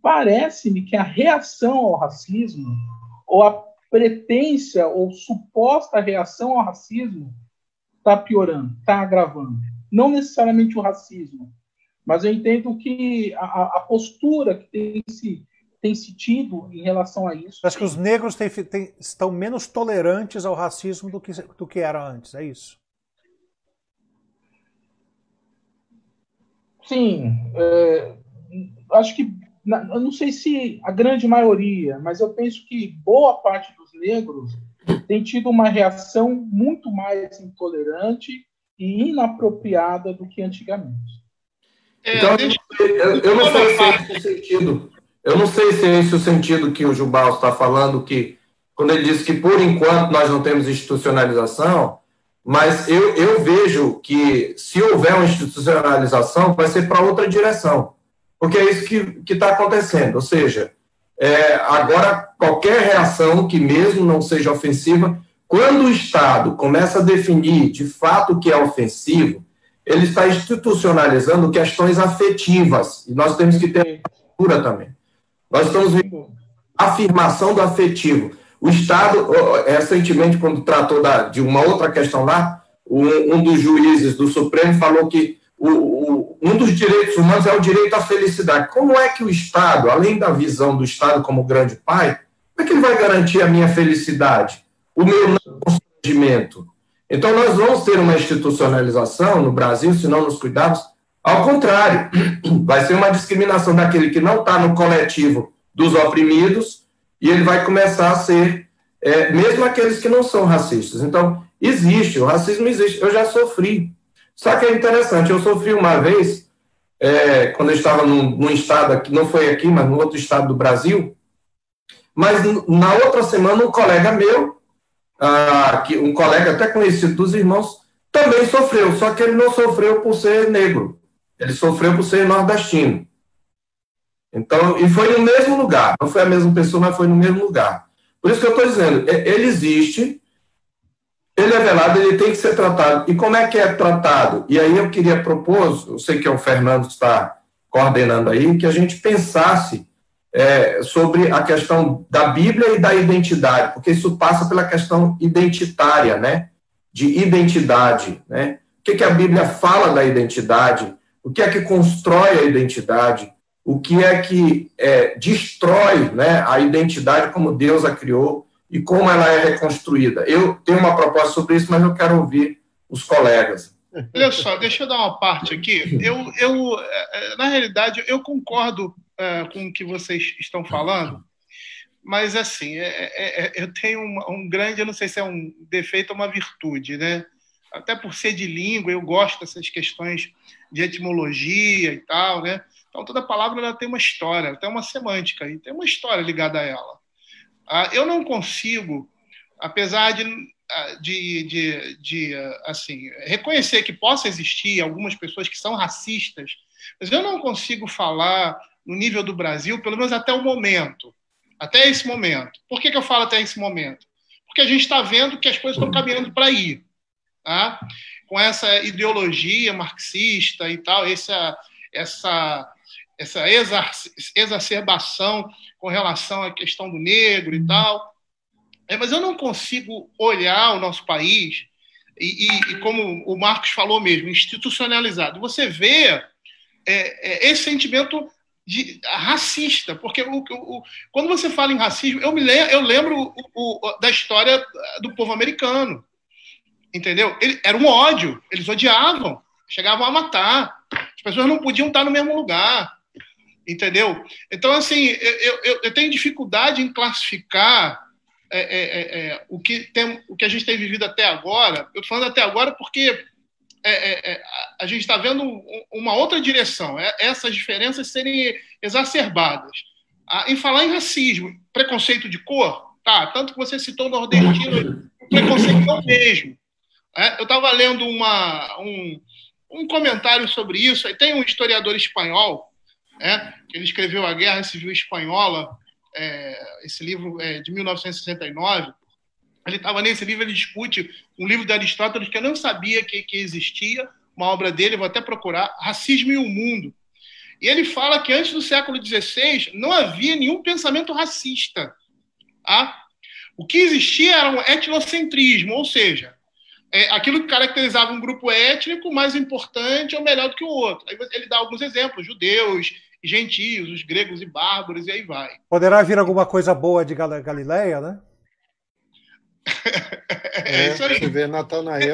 parece-me que a reação ao racismo, ou a pretência ou suposta reação ao racismo, está piorando, está agravando. Não necessariamente o racismo, mas eu entendo que a postura que tem se tido em relação a isso... Acho que os negros estão menos tolerantes ao racismo do que era antes, é isso? Sim, acho que, eu não sei se a grande maioria, mas eu penso que boa parte dos negros tem tido uma reação muito mais intolerante e inapropriada do que antigamente. Então, eu não sei se é esse o sentido. Eu não sei se é esse o sentido que o Jubal está falando, que quando ele diz que por enquanto nós não temos institucionalização, mas eu vejo que se houver uma institucionalização vai ser para outra direção, porque é isso que está acontecendo. Ou seja, agora qualquer reação que mesmo não seja ofensiva, quando o Estado começa a definir de fato o que é ofensivo, ele está institucionalizando questões afetivas, e nós temos que ter cultura também. Nós estamos vendo a afirmação do afetivo. O Estado, recentemente, quando tratou de uma outra questão lá, um dos juízes do Supremo falou que um dos direitos humanos é o direito à felicidade. Como é que o Estado, além da visão do Estado como grande pai, como é que ele vai garantir a minha felicidade, o meu não constrangimento? Então, nós vamos ter uma institucionalização no Brasil, se não nos cuidarmos. Ao contrário, vai ser uma discriminação daquele que não está no coletivo dos oprimidos, e ele vai começar a ser, mesmo aqueles que não são racistas. Então, o racismo existe, eu já sofri. Só que é interessante, eu sofri uma vez, quando eu estava num estado, aqui, não foi aqui, mas no outro estado do Brasil, mas na outra semana um colega meu, um colega até conhecido dos irmãos, também sofreu, só que ele não sofreu por ser negro, ele sofreu por ser nordestino. Então, e foi no mesmo lugar, não foi a mesma pessoa, mas foi no mesmo lugar. Por isso que eu estou dizendo, ele existe, ele é velado, ele tem que ser tratado. E como é que é tratado? E aí eu queria propor, eu sei que é o Fernando que está coordenando aí, que a gente pensasse sobre a questão da Bíblia e da identidade, porque isso passa pela questão identitária, né? De identidade, né? O que a Bíblia fala da identidade? O que é que constrói a identidade? O que é que destrói, né, a identidade como Deus a criou e como ela é reconstruída? Eu tenho uma proposta sobre isso, mas eu quero ouvir os colegas. Olha só, deixa eu dar uma parte aqui. Na realidade, eu concordo com o que vocês estão falando, mas, assim, eu tenho um grande, eu não sei se é um defeito ou uma virtude, né? Até por ser de língua, eu gosto dessas questões de etimologia e tal, né? Então, toda palavra ela tem uma história, ela tem uma semântica, e tem uma história ligada a ela. Eu não consigo, apesar de assim, reconhecer que possa existir algumas pessoas que são racistas, mas eu não consigo falar no nível do Brasil, pelo menos até o momento, até esse momento. Por que eu falo até esse momento? Porque a gente está vendo que as coisas estão caminhando para aí, tá? Com essa ideologia marxista e tal, essa exacerbação com relação à questão do negro e tal. Mas eu não consigo olhar o nosso país e como o Marcos falou mesmo, institucionalizado. Você vê esse sentimento racista, porque quando você fala em racismo, eu lembro da história do povo americano, entendeu? Era um ódio, eles odiavam, chegavam a matar, as pessoas não podiam estar no mesmo lugar, entendeu? Então, assim, eu tenho dificuldade em classificar o que a gente tem vivido até agora. Eu estou falando até agora porque a gente está vendo uma outra direção, essas diferenças serem exacerbadas. Em falar em racismo, preconceito de cor, tá? Tanto que você citou o nordestino, o preconceito é o mesmo. Eu estava lendo um comentário sobre isso, e tem um historiador espanhol, que ele escreveu A Guerra Civil Espanhola, esse livro é de 1969. Ele estava nesse livro, ele discute um livro de Aristóteles que eu não sabia que existia, uma obra dele, vou até procurar, Racismo e o Mundo. E ele fala que antes do século XVI não havia nenhum pensamento racista. Tá? O que existia era um etnocentrismo, ou seja, aquilo que caracterizava um grupo étnico mais importante ou melhor do que o outro. Aí ele dá alguns exemplos, judeus, gentios, os gregos e bárbaros, e aí vai. Poderá vir alguma coisa boa de Galileia, né? Isso aí. Você vê Natanael.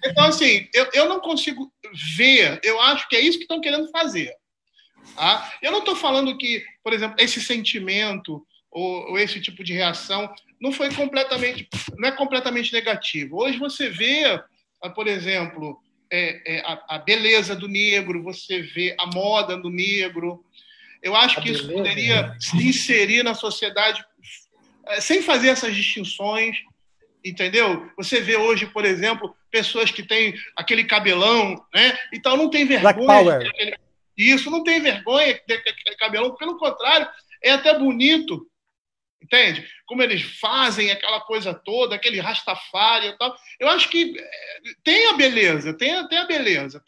Então, assim, eu não consigo ver, eu acho que é isso que estão querendo fazer. Tá? Eu não estou falando que, por exemplo, esse sentimento ou esse tipo de reação não é completamente negativo. Hoje você vê, por exemplo, a beleza do negro, você vê a moda do negro. Eu acho que isso poderia se inserir na sociedade sem fazer essas distinções, entendeu? Você vê hoje, por exemplo, pessoas que têm aquele cabelão, né? Então não tem vergonha. Isso, não tem vergonha de aquele cabelão, pelo contrário, é até bonito, entende? Como eles fazem aquela coisa toda, aquele rastafari e tal. Eu acho que tem a beleza, tem a beleza,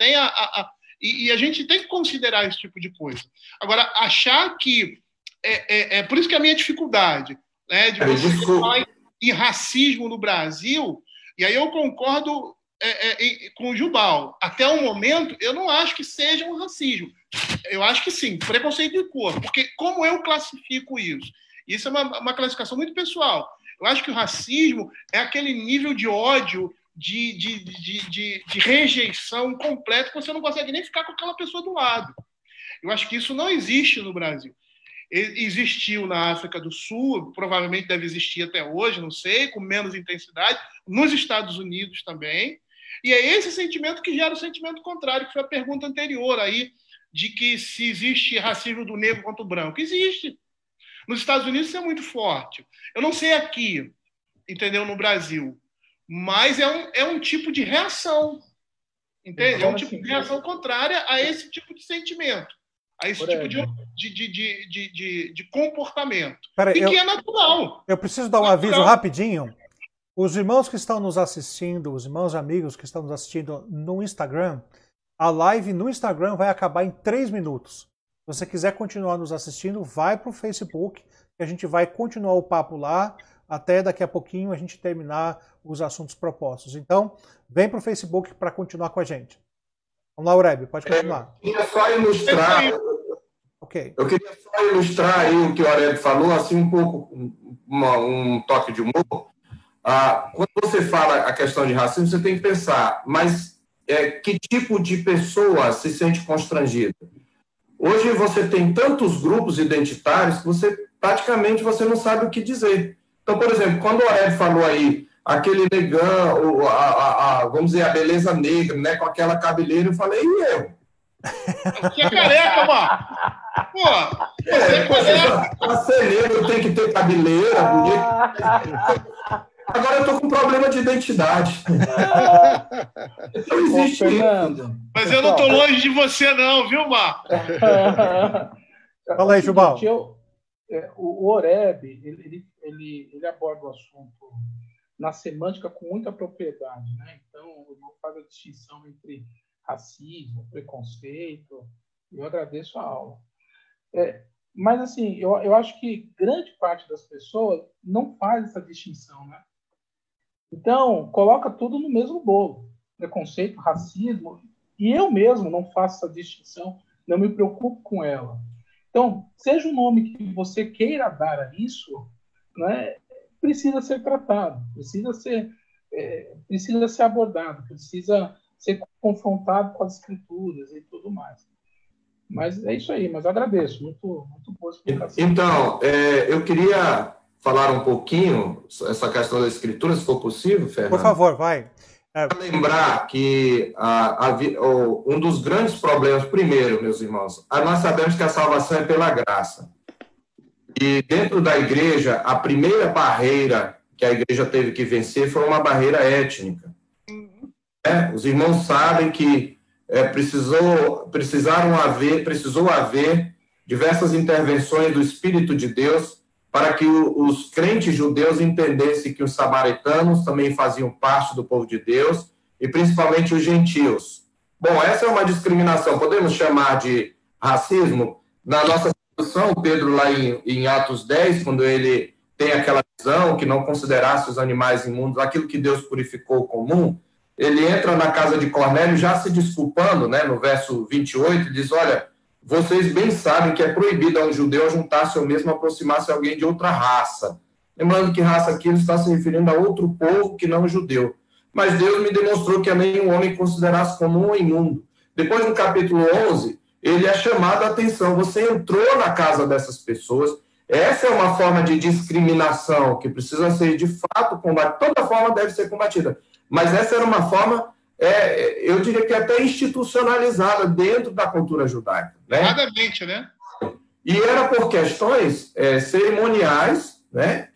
e a gente tem que considerar esse tipo de coisa. Agora, achar que por isso que a minha dificuldade, né, de você falar em racismo no Brasil, e aí eu concordo conjugal. Até o momento, eu não acho que seja um racismo. Eu acho que sim, preconceito de cor. Porque como eu classifico isso? Isso é uma classificação muito pessoal. Eu acho que o racismo é aquele nível de ódio, de rejeição completa que você não consegue nem ficar com aquela pessoa do lado. Eu acho que isso não existe no Brasil. Existiu na África do Sul, provavelmente deve existir até hoje, não sei, com menos intensidade, nos Estados Unidos também. E é esse sentimento que gera o sentimento contrário, que foi a pergunta anterior aí, de que se existe racismo do negro contra o branco. Existe. Nos Estados Unidos isso é muito forte. Eu não sei aqui, entendeu, no Brasil, mas é um tipo de reação, entende? É um tipo de reação contrária a esse tipo de sentimento, a esse tipo de comportamento. Peraí, que é natural. Eu preciso dar um aviso rapidinho. Os irmãos que estão nos assistindo, os irmãos amigos que estão nos assistindo no Instagram, a live no Instagram vai acabar em 3 minutos. Se você quiser continuar nos assistindo, vai para o Facebook, que a gente vai continuar o papo lá, até daqui a pouquinho a gente terminar os assuntos propostos. Então, vem para o Facebook para continuar com a gente. Vamos lá, Aurébio, pode continuar. Eu queria só ilustrar... Okay. Eu queria só ilustrar aí o que o Aurébio falou, assim, um pouco, um toque de humor. Quando você fala a questão de racismo, você tem que pensar, mas que tipo de pessoa se sente constrangida? Hoje você tem tantos grupos identitários que praticamente você não sabe o que dizer. Então, por exemplo, quando o Aurébio falou aí, aquele negão, vamos dizer, a beleza negra, né, com aquela cabeleira, eu falei, e eu? Você é careca, mano! Pô, você é careca! Pra ser negro tem que ter cabeleira, bonito. Agora eu tô com problema de identidade. Não existe isso. Mas eu não tô longe de você, não, viu, Marco? Fala aí, Jubal. O Oreb, ele aborda o assunto na semântica com muita propriedade, né? Então, eu não faço a distinção entre racismo, preconceito. Eu agradeço a aula. Mas, assim, eu acho que grande parte das pessoas não faz essa distinção, né? Então, coloca tudo no mesmo bolo. Preconceito, racismo. E eu mesmo não faço essa distinção, não me preocupo com ela. Então, seja o nome que você queira dar a isso, né, precisa ser tratado, precisa ser abordado, precisa ser confrontado com as escrituras e tudo mais. Mas é isso aí, mas eu agradeço. Muito boa explicação. Então, eu queria falar um pouquinho essa questão da escritura, se for possível, Fernando. Por favor, vai. Lembrar que um dos grandes problemas, primeiro, meus irmãos, nós sabemos que a salvação é pela graça. E dentro da igreja, a primeira barreira que a igreja teve que vencer foi uma barreira étnica. Os irmãos sabem que precisou haver diversas intervenções do Espírito de Deus para que os crentes judeus entendessem que os samaritanos também faziam parte do povo de Deus, e principalmente os gentios. Bom, essa é uma discriminação, podemos chamar de racismo. Na nossa tradução, Pedro, lá em Atos 10, quando ele tem aquela visão que não considerasse os animais imundos, aquilo que Deus purificou comum, ele entra na casa de Cornélio já se desculpando, né, no verso 28, diz, olha, vocês bem sabem que é proibido a um judeu juntar-se ou mesmo aproximar-se a alguém de outra raça. Lembrando que raça aqui ele está se referindo a outro povo que não o judeu. Mas Deus me demonstrou que a nenhum homem considerasse comum ou imundo. Depois, no capítulo 11, ele é chamado a atenção. Você entrou na casa dessas pessoas. Essa é uma forma de discriminação que precisa ser, de fato, combatida. Toda forma deve ser combatida. Mas essa era uma forma, eu diria que até institucionalizada dentro da cultura judaica. Né? Erradamente, né? E era por questões cerimoniais, né?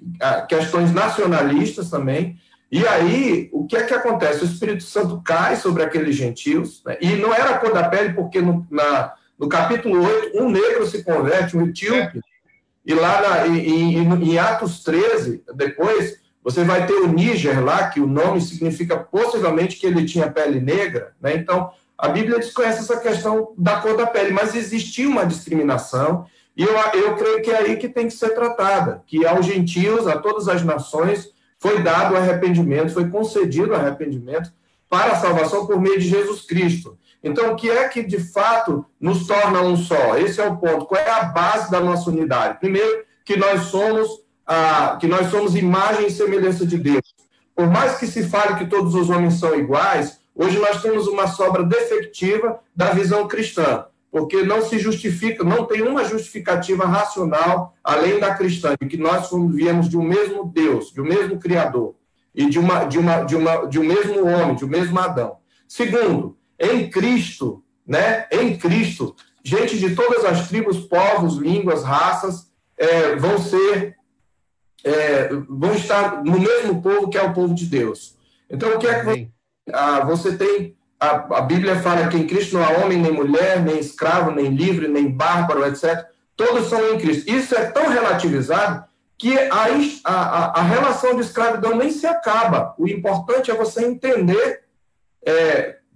Questões nacionalistas também. E aí, o que é que acontece? O Espírito Santo cai sobre aqueles gentios, né? E não era a cor da pele, porque no capítulo 8, um negro se converte, um etíope, e lá em Atos 13, depois, você vai ter o Níger lá, que o nome significa possivelmente que ele tinha pele negra, né? Então, a Bíblia desconhece essa questão da cor da pele, mas existia uma discriminação, e eu creio que é aí que tem que ser tratada, que aos gentios, a todas as nações, foi dado arrependimento, foi concedido arrependimento, para a salvação por meio de Jesus Cristo. Então, o que é que, de fato, nos torna um só? Esse é o ponto. Qual é a base da nossa unidade? Primeiro, que nós somos imagem e semelhança de Deus. Por mais que se fale que todos os homens são iguais, hoje nós temos uma sobra defectiva da visão cristã, porque não se justifica, não tem uma justificativa racional, além da cristã, de que nós viemos de um mesmo Deus, de um mesmo Criador, e de um mesmo homem, de um mesmo Adão. Segundo, em Cristo, né? Em Cristo, gente de todas as tribos, povos, línguas, raças, vão estar no mesmo povo que é o povo de Deus. Então, o que é que você tem? A Bíblia fala que em Cristo não há homem, nem mulher, nem escravo, nem livre, nem bárbaro, etc. Todos são em Cristo. Isso é tão relativizado que a relação de escravidão nem se acaba. O importante é você entender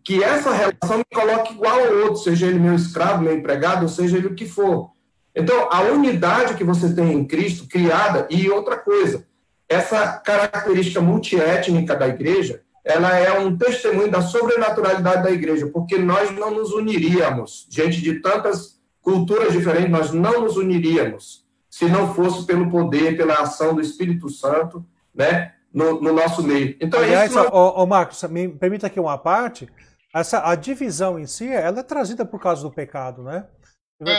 que essa relação me coloca igual ao outro, seja ele meu escravo, meu empregado, ou seja ele o que for. Então, a unidade que você tem em Cristo, criada, e outra coisa, essa característica multiétnica da igreja, ela é um testemunho da sobrenaturalidade da igreja, porque nós não nos uniríamos, gente de tantas culturas diferentes, nós não nos uniríamos, se não fosse pelo poder, pela ação do Espírito Santo, né, no nosso meio. Então, aliás, Marcos, me permita aqui uma parte, a divisão em si, ela é trazida por causa do pecado, né?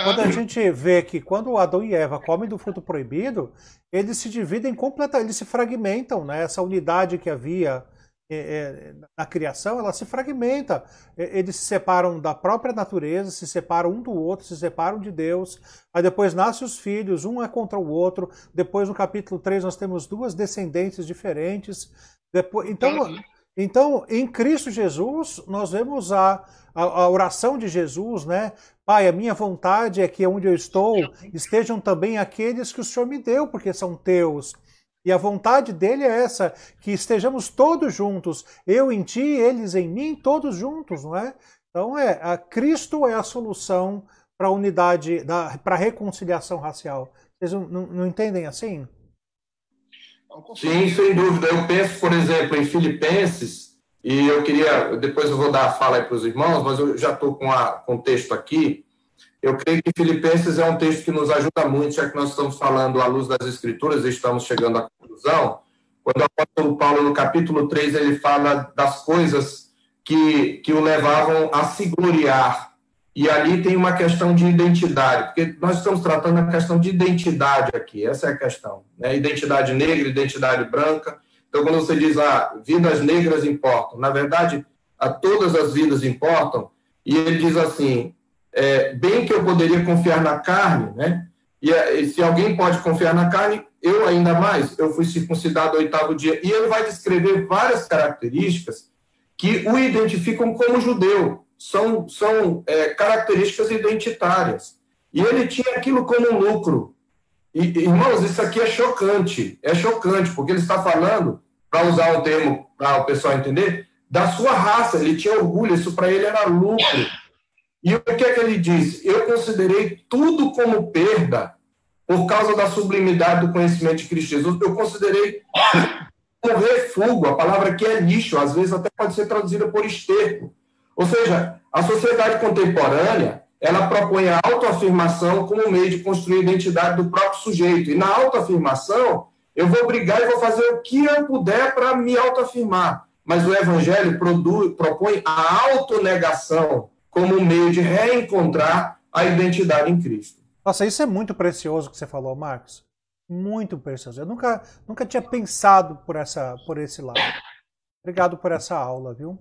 Quando a gente vê que quando Adão e Eva comem do fruto proibido, eles se dividem completamente, eles se fragmentam, né? Essa unidade que havia na criação, ela se fragmenta. Eles se separam da própria natureza, se separam um do outro, se separam de Deus. Aí depois nascem os filhos, um é contra o outro. Depois, no capítulo 3, nós temos duas descendentes diferentes. Então, em Cristo Jesus, nós vemos a oração de Jesus, né? Pai, a minha vontade é que onde eu estou estejam também aqueles que o Senhor me deu, porque são teus. E a vontade dele é essa, que estejamos todos juntos, eu em ti, eles em mim, todos juntos, não é? Então, Cristo é a solução para a unidade, para a reconciliação racial. Vocês não entendem assim? Sim, sem dúvida. Eu penso, por exemplo, em Filipenses, e depois eu vou dar a fala aí para os irmãos, mas eu já estou com o texto aqui. Eu creio que Filipenses é um texto que nos ajuda muito, já que nós estamos falando à luz das Escrituras e estamos chegando à conclusão. Quando o apóstolo Paulo, no capítulo 3, ele fala das coisas que o levavam a se gloriar. E ali tem uma questão de identidade, porque nós estamos tratando a questão de identidade aqui, essa é a questão, né? Identidade negra, identidade branca. Então, quando você diz, vidas negras importam, na verdade, todas as vidas importam, e ele diz assim, bem que eu poderia confiar na carne, né? E se alguém pode confiar na carne, eu ainda mais, eu fui circuncidado ao 8º dia, e ele vai descrever várias características que o identificam como judeu, são características identitárias. E ele tinha aquilo como lucro. E, irmãos, isso aqui é chocante, porque ele está falando, para usar um termo para o pessoal entender, da sua raça, ele tinha orgulho, isso para ele era lucro. E o que é que ele diz? Eu considerei tudo como perda por causa da sublimidade do conhecimento de Cristo Jesus, eu considerei como refúgio, a palavra aqui é lixo, às vezes até pode ser traduzida por esterco. Ou seja, a sociedade contemporânea, ela propõe a autoafirmação como meio de construir a identidade do próprio sujeito. E na autoafirmação, eu vou brigar e vou fazer o que eu puder para me autoafirmar. Mas o Evangelho propõe a autonegação como meio de reencontrar a identidade em Cristo. Nossa, isso é muito precioso que você falou, Marcos. Muito precioso. Eu nunca tinha pensado por esse lado. Obrigado por essa aula, viu?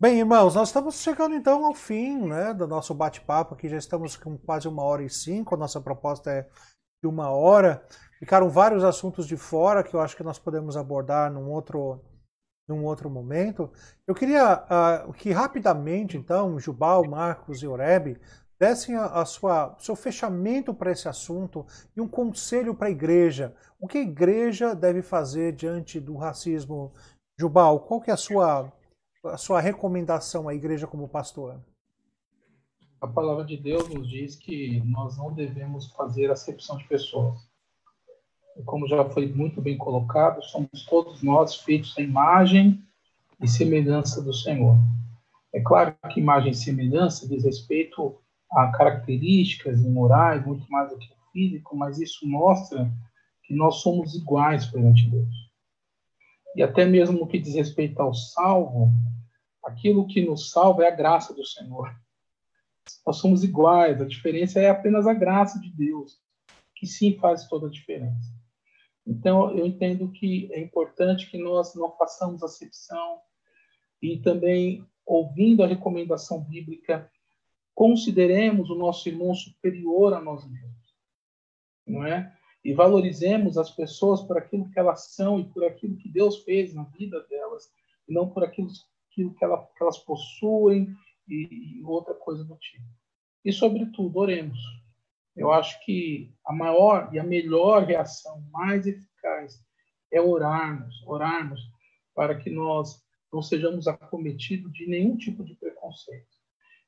Bem, irmãos, nós estamos chegando então ao fim, né, do nosso bate-papo aqui. Já estamos com quase 1h05. A nossa proposta é de 1 hora. Ficaram vários assuntos de fora que eu acho que nós podemos abordar num outro momento. Eu queria que rapidamente, então, Jubal, Marcos e Oreb dessem seu fechamento para esse assunto e um conselho para a igreja. O que a igreja deve fazer diante do racismo? Jubal, qual que é a sua recomendação à igreja como pastor? A palavra de Deus nos diz que nós não devemos fazer acepção de pessoas. E como já foi muito bem colocado, somos todos nós feitos à imagem e semelhança do Senhor. É claro que imagem e semelhança diz respeito a características morais, muito mais do que o físico, mas isso mostra que nós somos iguais perante Deus. E até mesmo no que diz respeito ao salvo, aquilo que nos salva é a graça do Senhor. Nós somos iguais, a diferença é apenas a graça de Deus, que sim faz toda a diferença. Então, eu entendo que é importante que nós não façamos acepção e também, ouvindo a recomendação bíblica, consideremos o nosso irmão superior a nós mesmos, não é? E valorizemos as pessoas por aquilo que elas são e por aquilo que Deus fez na vida delas, e não por aquilo que elas possuem e outra coisa do tipo. E, sobretudo, oremos. Eu acho que a maior e a melhor reação, mais eficaz, é orarmos para que nós não sejamos acometidos de nenhum tipo de preconceito,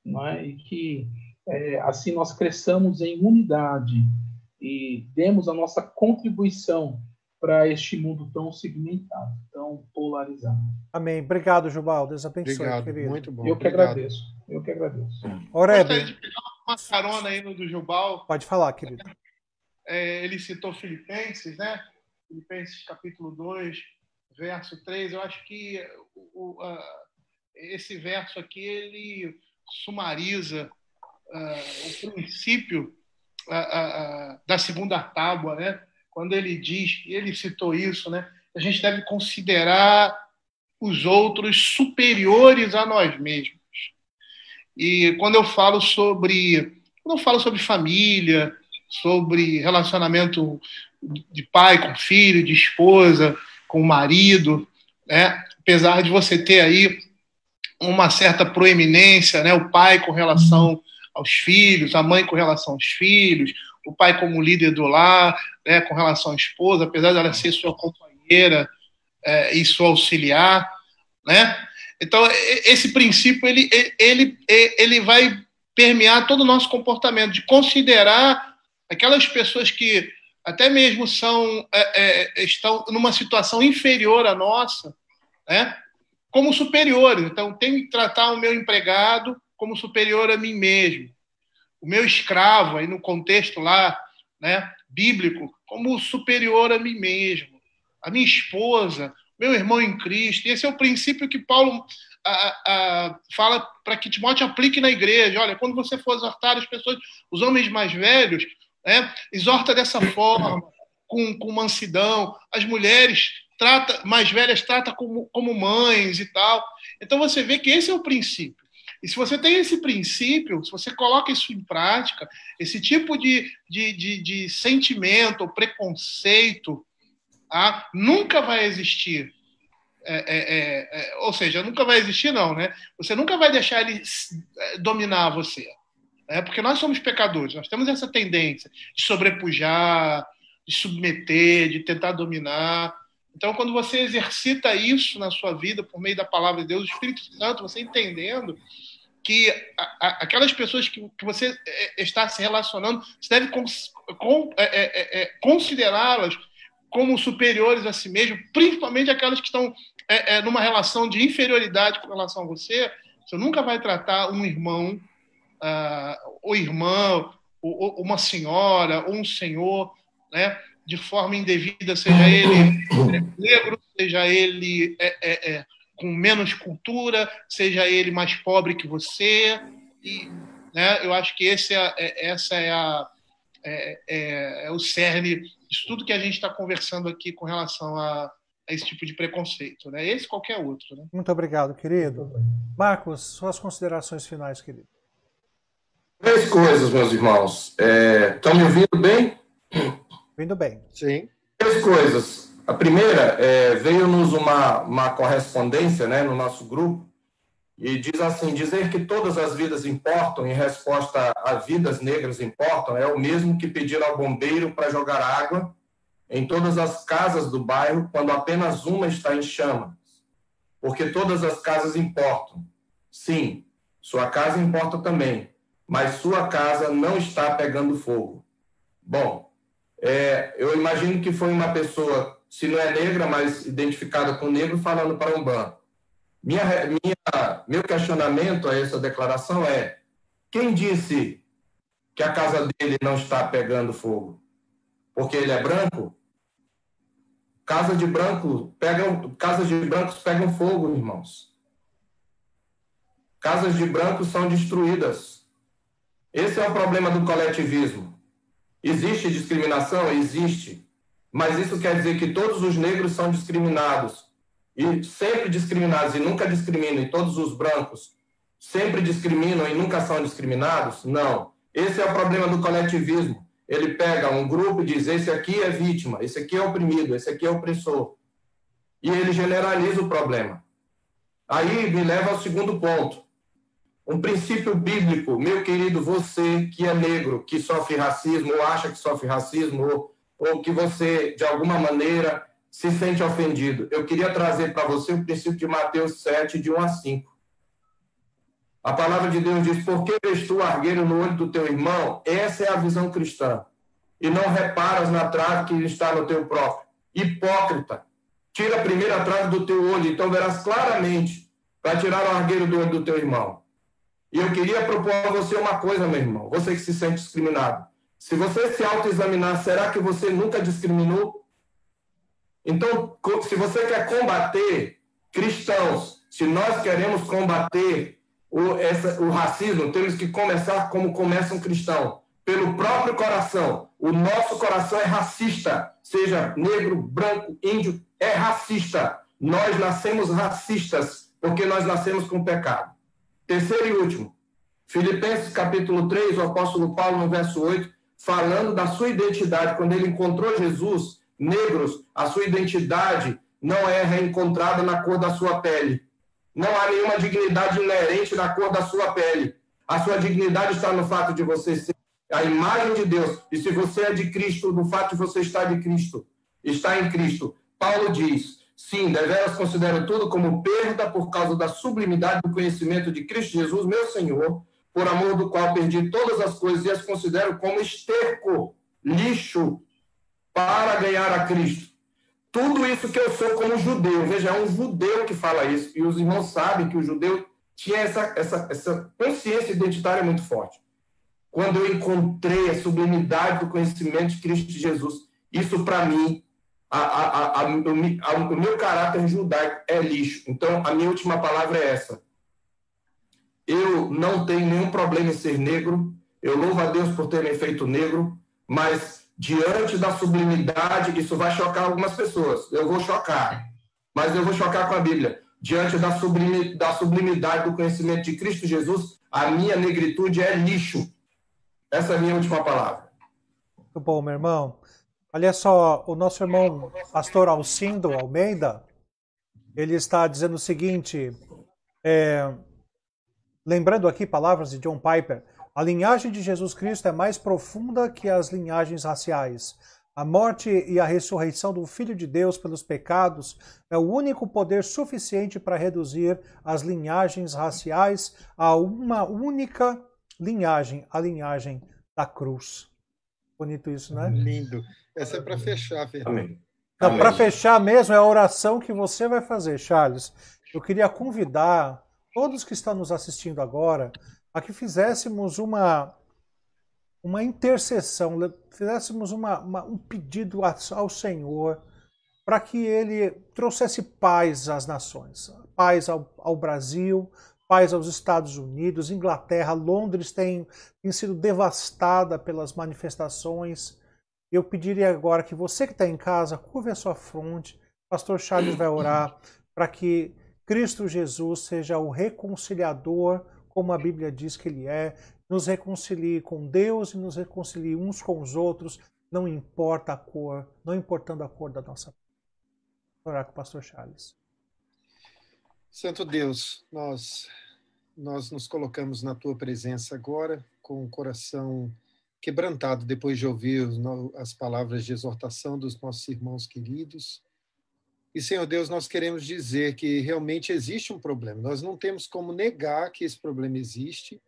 não é? E que assim nós cresçamos em unidade e demos a nossa contribuição para este mundo tão segmentado, tão polarizado. Amém. Obrigado, Jubal. Deus abençoe, Obrigado, querido. muito bom. Eu que agradeço. Oreb, Gostaria de pegar uma carona aí no do Jubal. pode falar, querido. Ele citou Filipenses, né? Filipenses capítulo 2, verso 3. Eu acho que esse verso aqui, ele sumariza o princípio da segunda tábua, né? Quando ele diz, ele citou isso, né? A gente deve considerar os outros superiores a nós mesmos. E quando eu falo sobre família, sobre relacionamento de pai com filho, de esposa com marido, né? Apesar de você ter aí uma certa proeminência, né? O pai com relação aos filhos, a mãe com relação aos filhos, o pai como líder do lar, né? Com relação à esposa, apesar dela ser sua companheira e sua auxiliar, né? Então, esse princípio ele vai permear todo o nosso comportamento, de considerar aquelas pessoas que até mesmo estão numa situação inferior à nossa, né, como superiores. Então, tenho que tratar o meu empregado como superior a mim mesmo. O meu escravo, aí no contexto lá, né, bíblico, como superior a mim mesmo. A minha esposa, meu irmão em Cristo. E esse é o princípio que Paulo fala para que Timóteo aplique na igreja. Olha, quando você for exortar as pessoas, os homens mais velhos, né, exorta dessa forma, com mansidão. As mulheres mais velhas trata como mães e tal. Então você vê que esse é o princípio. E se você tem esse princípio, se você coloca isso em prática, esse tipo de sentimento ou preconceito nunca vai existir. Ou seja, nunca vai existir, não, né? Você nunca vai deixar ele dominar você. Porque nós somos pecadores, nós temos essa tendência de sobrepujar, de submeter, de tentar dominar. Então, quando você exercita isso na sua vida por meio da palavra de Deus, o Espírito Santo, você entendendo que aquelas pessoas que você está se relacionando, você deve considerá-las como superiores a si mesmo, principalmente aquelas que estão numa relação de inferioridade com relação a você. Você nunca vai tratar um irmão, ou irmã, ou uma senhora, ou um senhor, né, de forma indevida, seja ele negro, seja ele com menos cultura, seja ele mais pobre que você. E, né, eu acho que essa é o cerne de tudo que a gente está conversando aqui com relação a esse tipo de preconceito, né? Esse e qualquer outro, né? Muito obrigado, querido. Marcos, suas considerações finais, querido. 3 coisas, meus irmãos. Estão me ouvindo bem? Vindo bem. Sim. 3 coisas. A primeira, veio-nos uma correspondência, né, no nosso grupo, e diz assim: dizer que todas as vidas importam em resposta a vidas negras importam é o mesmo que pedir ao bombeiro para jogar água em todas as casas do bairro quando apenas uma está em chamas. Porque todas as casas importam. Sim, sua casa importa também, mas sua casa não está pegando fogo. Bom, eu imagino que foi uma pessoa, se não é negra, mas identificada com negro, falando para Umbanda. Meu questionamento a essa declaração é: quem disse que a casa dele não está pegando fogo? Porque ele é branco? Casas de brancos pegam fogo, irmãos. Casas de brancos são destruídas. Esse é o problema do coletivismo. Existe discriminação? Existe. Mas isso quer dizer que todos os negros são discriminados. E sempre discriminados e nunca discriminam. E todos os brancos sempre discriminam e nunca são discriminados? Não. Esse é o problema do coletivismo. Ele pega um grupo e diz: esse aqui é vítima, esse aqui é oprimido, esse aqui é opressor. E ele generaliza o problema. Aí me leva ao segundo ponto. Um princípio bíblico, meu querido, você que é negro, que sofre racismo, ou acha que sofre racismo, ou que você, de alguma maneira, se sente ofendido. Eu queria trazer para você o princípio de Mateus 7, de 1 a 5. A palavra de Deus diz: por que vês tu argueiro no olho do teu irmão? Essa é a visão cristã. E não reparas na trave que está no teu próprio. Hipócrita, tira a primeira trave do teu olho, então verás claramente para tirar o argueiro do olho do teu irmão. E eu queria propor a você uma coisa, meu irmão, você que se sente discriminado. Se você se autoexaminar, será que você nunca discriminou? Então, se você quer combater cristãos, se nós queremos combater o racismo, temos que começar como começa um cristão, pelo próprio coração. O nosso coração é racista, seja negro, branco, índio, é racista. Nós nascemos racistas, porque nós nascemos com pecado. Terceiro e último, Filipenses capítulo 3, o apóstolo Paulo, no verso 8, falando da sua identidade, quando ele encontrou Jesus, negros, a sua identidade não é reencontrada na cor da sua pele. Não há nenhuma dignidade inerente na cor da sua pele. A sua dignidade está no fato de você ser a imagem de Deus. E se você é de Cristo, no fato de você estar de Cristo, está em Cristo. Paulo diz: sim, deveras considero tudo como perda por causa da sublimidade do conhecimento de Cristo Jesus, meu Senhor, por amor do qual perdi todas as coisas e as considero como esterco, lixo, para ganhar a Cristo. Tudo isso que eu sou como judeu. Veja, é um judeu que fala isso. E os irmãos sabem que o judeu tinha essa consciência identitária muito forte. Quando eu encontrei a sublimidade do conhecimento de Cristo Jesus, isso para mim, o meu caráter judaico é lixo. Então, a minha última palavra é essa. Eu não tenho nenhum problema em ser negro. Eu louvo a Deus por ter me feito negro, mas diante da sublimidade, isso vai chocar algumas pessoas. Eu vou chocar, mas eu vou chocar com a Bíblia. Diante da sublimidade do conhecimento de Cristo Jesus, a minha negritude é lixo. Essa é a minha última palavra. Muito bom, meu irmão. Olha só, o nosso irmão pastor Alcindo Almeida, ele está dizendo o seguinte, lembrando aqui palavras de John Piper: a linhagem de Jesus Cristo é mais profunda que as linhagens raciais. A morte e a ressurreição do Filho de Deus pelos pecados é o único poder suficiente para reduzir as linhagens raciais a uma única linhagem, a linhagem da cruz. Bonito isso, né? Lindo. Essa é para fechar, Fernando. Para fechar mesmo, é a oração que você vai fazer, Charles. Eu queria convidar todos que estão nos assistindo agora a que fizéssemos uma intercessão, fizéssemos um pedido ao Senhor para que Ele trouxesse paz às nações, paz ao Brasil, paz aos Estados Unidos, Inglaterra, Londres tem sido devastada pelas manifestações. Eu pediria agora que você que está em casa, curve a sua fronte, pastor Charles vai orar para que Cristo Jesus seja o reconciliador, como a Bíblia diz que Ele é, nos reconcilie com Deus e nos reconcilie uns com os outros, não importa a cor, não importando a cor da nossa vida. Vou orar com o pastor Charles. Santo Deus, nós nos colocamos na Tua presença agora, com o coração quebrantado depois de ouvir as palavras de exortação dos nossos irmãos queridos. E, Senhor Deus, nós queremos dizer que realmente existe um problema. Nós não temos como negar que esse problema existe.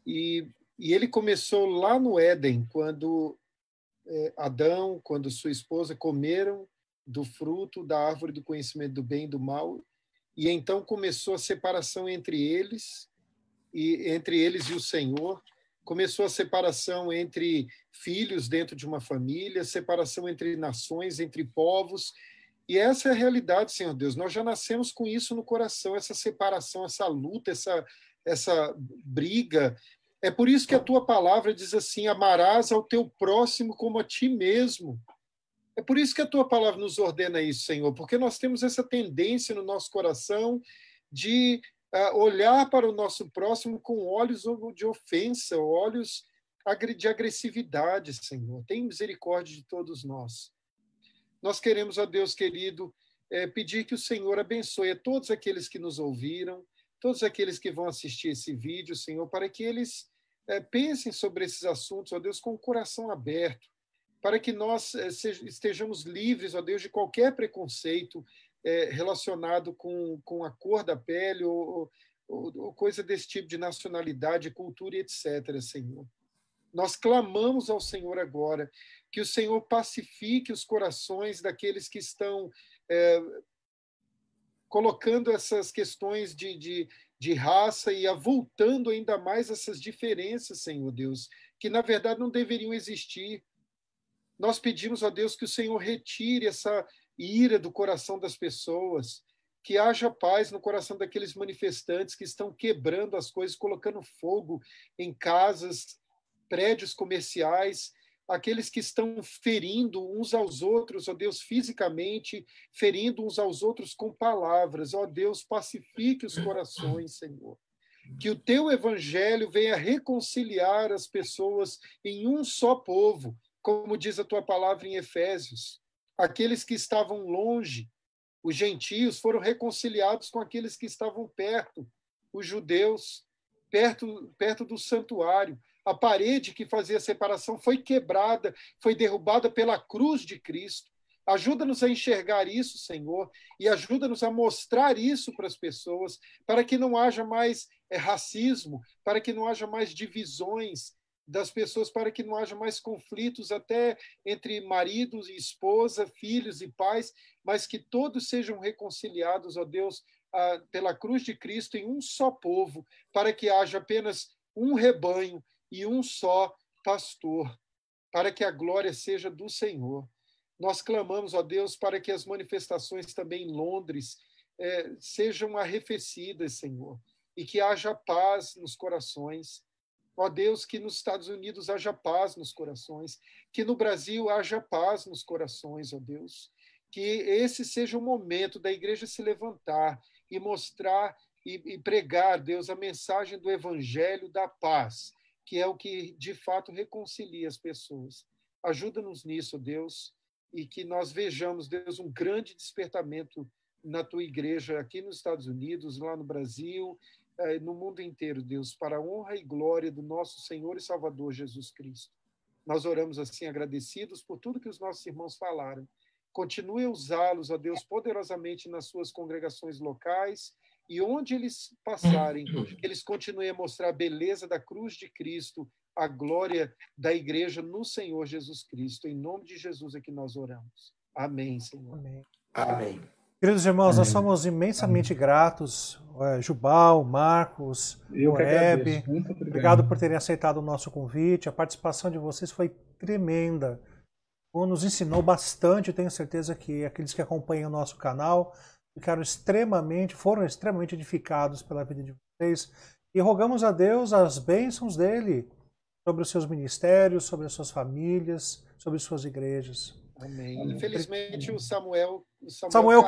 E ele começou lá no Éden, quando Adão, quando sua esposa comeram do fruto da árvore do conhecimento do bem e do mal, e então começou a separação entre eles e o Senhor, começou a separação entre filhos dentro de uma família, separação entre nações, entre povos, e essa é a realidade, Senhor Deus. Nós já nascemos com isso no coração, essa separação, essa luta, essa briga. É por isso que a tua palavra diz assim: amarás ao teu próximo como a ti mesmo. É por isso que a tua palavra nos ordena isso, Senhor, porque nós temos essa tendência no nosso coração de olhar para o nosso próximo com olhos de ofensa, olhos de agressividade, Senhor. Tem misericórdia de todos nós. Nós queremos, ó Deus querido, pedir que o Senhor abençoe a todos aqueles que nos ouviram, todos aqueles que vão assistir esse vídeo, Senhor, para que eles pensem sobre esses assuntos, ó Deus, com o coração aberto, para que nós estejamos livres, ó Deus, de qualquer preconceito relacionado com a cor da pele ou coisa desse tipo de nacionalidade, cultura e etc., Senhor. Nós clamamos ao Senhor agora que o Senhor pacifique os corações daqueles que estão colocando essas questões de raça e avultando ainda mais essas diferenças, Senhor Deus, que na verdade não deveriam existir. Nós pedimos a Deus que o Senhor retire essa ira do coração das pessoas, que haja paz no coração daqueles manifestantes que estão quebrando as coisas, colocando fogo em casas, prédios comerciais, aqueles que estão ferindo uns aos outros, ó Deus, fisicamente, ferindo uns aos outros com palavras. Ó Deus, pacifique os corações, Senhor. Que o teu evangelho venha reconciliar as pessoas em um só povo, como diz a tua palavra em Efésios. Aqueles que estavam longe, os gentios, foram reconciliados com aqueles que estavam perto, os judeus, perto do santuário. A parede que fazia a separação foi quebrada, foi derrubada pela cruz de Cristo. Ajuda-nos a enxergar isso, Senhor, e ajuda-nos a mostrar isso para as pessoas, para que não haja mais racismo, para que não haja mais divisões das pessoas, para que não haja mais conflitos até entre maridos e esposa, filhos e pais, mas que todos sejam reconciliados, ó Deus, pela cruz de Cristo em um só povo, para que haja apenas um rebanho e um só pastor, para que a glória seja do Senhor. Nós clamamos, ó Deus, para que as manifestações também em Londres sejam arrefecidas, Senhor, e que haja paz nos corações. Ó Deus, que nos Estados Unidos haja paz nos corações, que no Brasil haja paz nos corações, ó Deus. Que esse seja o momento da igreja se levantar e mostrar e pregar, Deus, a mensagem do evangelho da paz, que é o que de fato reconcilia as pessoas. Ajuda-nos nisso, Deus, e que nós vejamos, Deus, um grande despertamento na tua igreja aqui nos Estados Unidos, lá no Brasil, no mundo inteiro, Deus, para a honra e glória do nosso Senhor e Salvador Jesus Cristo. Nós oramos assim agradecidos por tudo que os nossos irmãos falaram. Continue a usá-los, ó Deus, poderosamente nas suas congregações locais e onde eles passarem, eles continuem a mostrar a beleza da cruz de Cristo, a glória da igreja no Senhor Jesus Cristo. Em nome de Jesus é que nós oramos. Amém, Senhor. Amém. Amém. Queridos irmãos, nós somos imensamente gratos, Jubal, Marcos, Oreb, muito obrigado por terem aceitado o nosso convite, a participação de vocês foi tremenda, nos ensinou bastante, tenho certeza que aqueles que acompanham o nosso canal foram extremamente edificados pela vida de vocês, e rogamos a Deus as bênçãos dele sobre os seus ministérios, sobre as suas famílias, sobre suas igrejas. Amém. Infelizmente o Samuel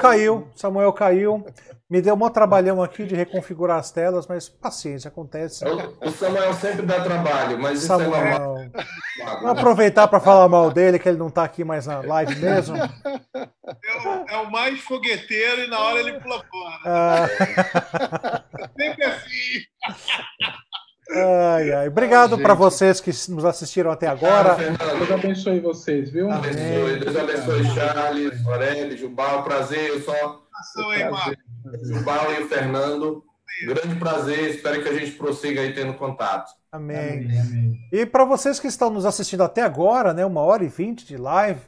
caiu. Me deu um trabalhão aqui de reconfigurar as telas, mas paciência, acontece. O Samuel sempre dá trabalho, mas isso é normal. Vou aproveitar para falar mal dele, que ele não está aqui mais na live mesmo. É o mais fogueteiro e na hora ele pula fora. Sempre assim. Ai. Obrigado para vocês que nos assistiram até agora. Deus abençoe vocês, viu? Deus abençoe Charles, Oreb, Jubal, prazer. Eu só Jubal e o Fernando. Grande prazer, espero que a gente prossiga aí tendo contato. Amém. E para vocês que estão nos assistindo até agora, né, 1h20 de live,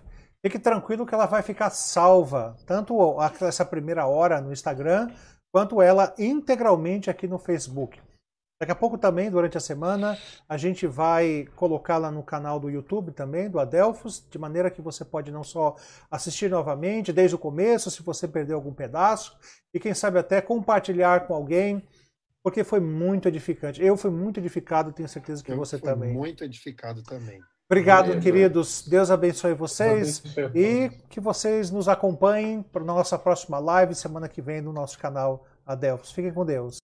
fique tranquilo que ela vai ficar salva, tanto essa primeira hora no Instagram, quanto ela integralmente aqui no Facebook. Daqui a pouco também, durante a semana, a gente vai colocá-la no canal do YouTube também, do Adelphos, de maneira que você pode não só assistir novamente, desde o começo, se você perdeu algum pedaço, e quem sabe até compartilhar com alguém, porque foi muito edificante. Eu fui muito edificado, tenho certeza que você também. Muito edificado também. Obrigado, queridos. Deus abençoe vocês e que vocês nos acompanhem para a nossa próxima live semana que vem no nosso canal Adelphos. Fiquem com Deus.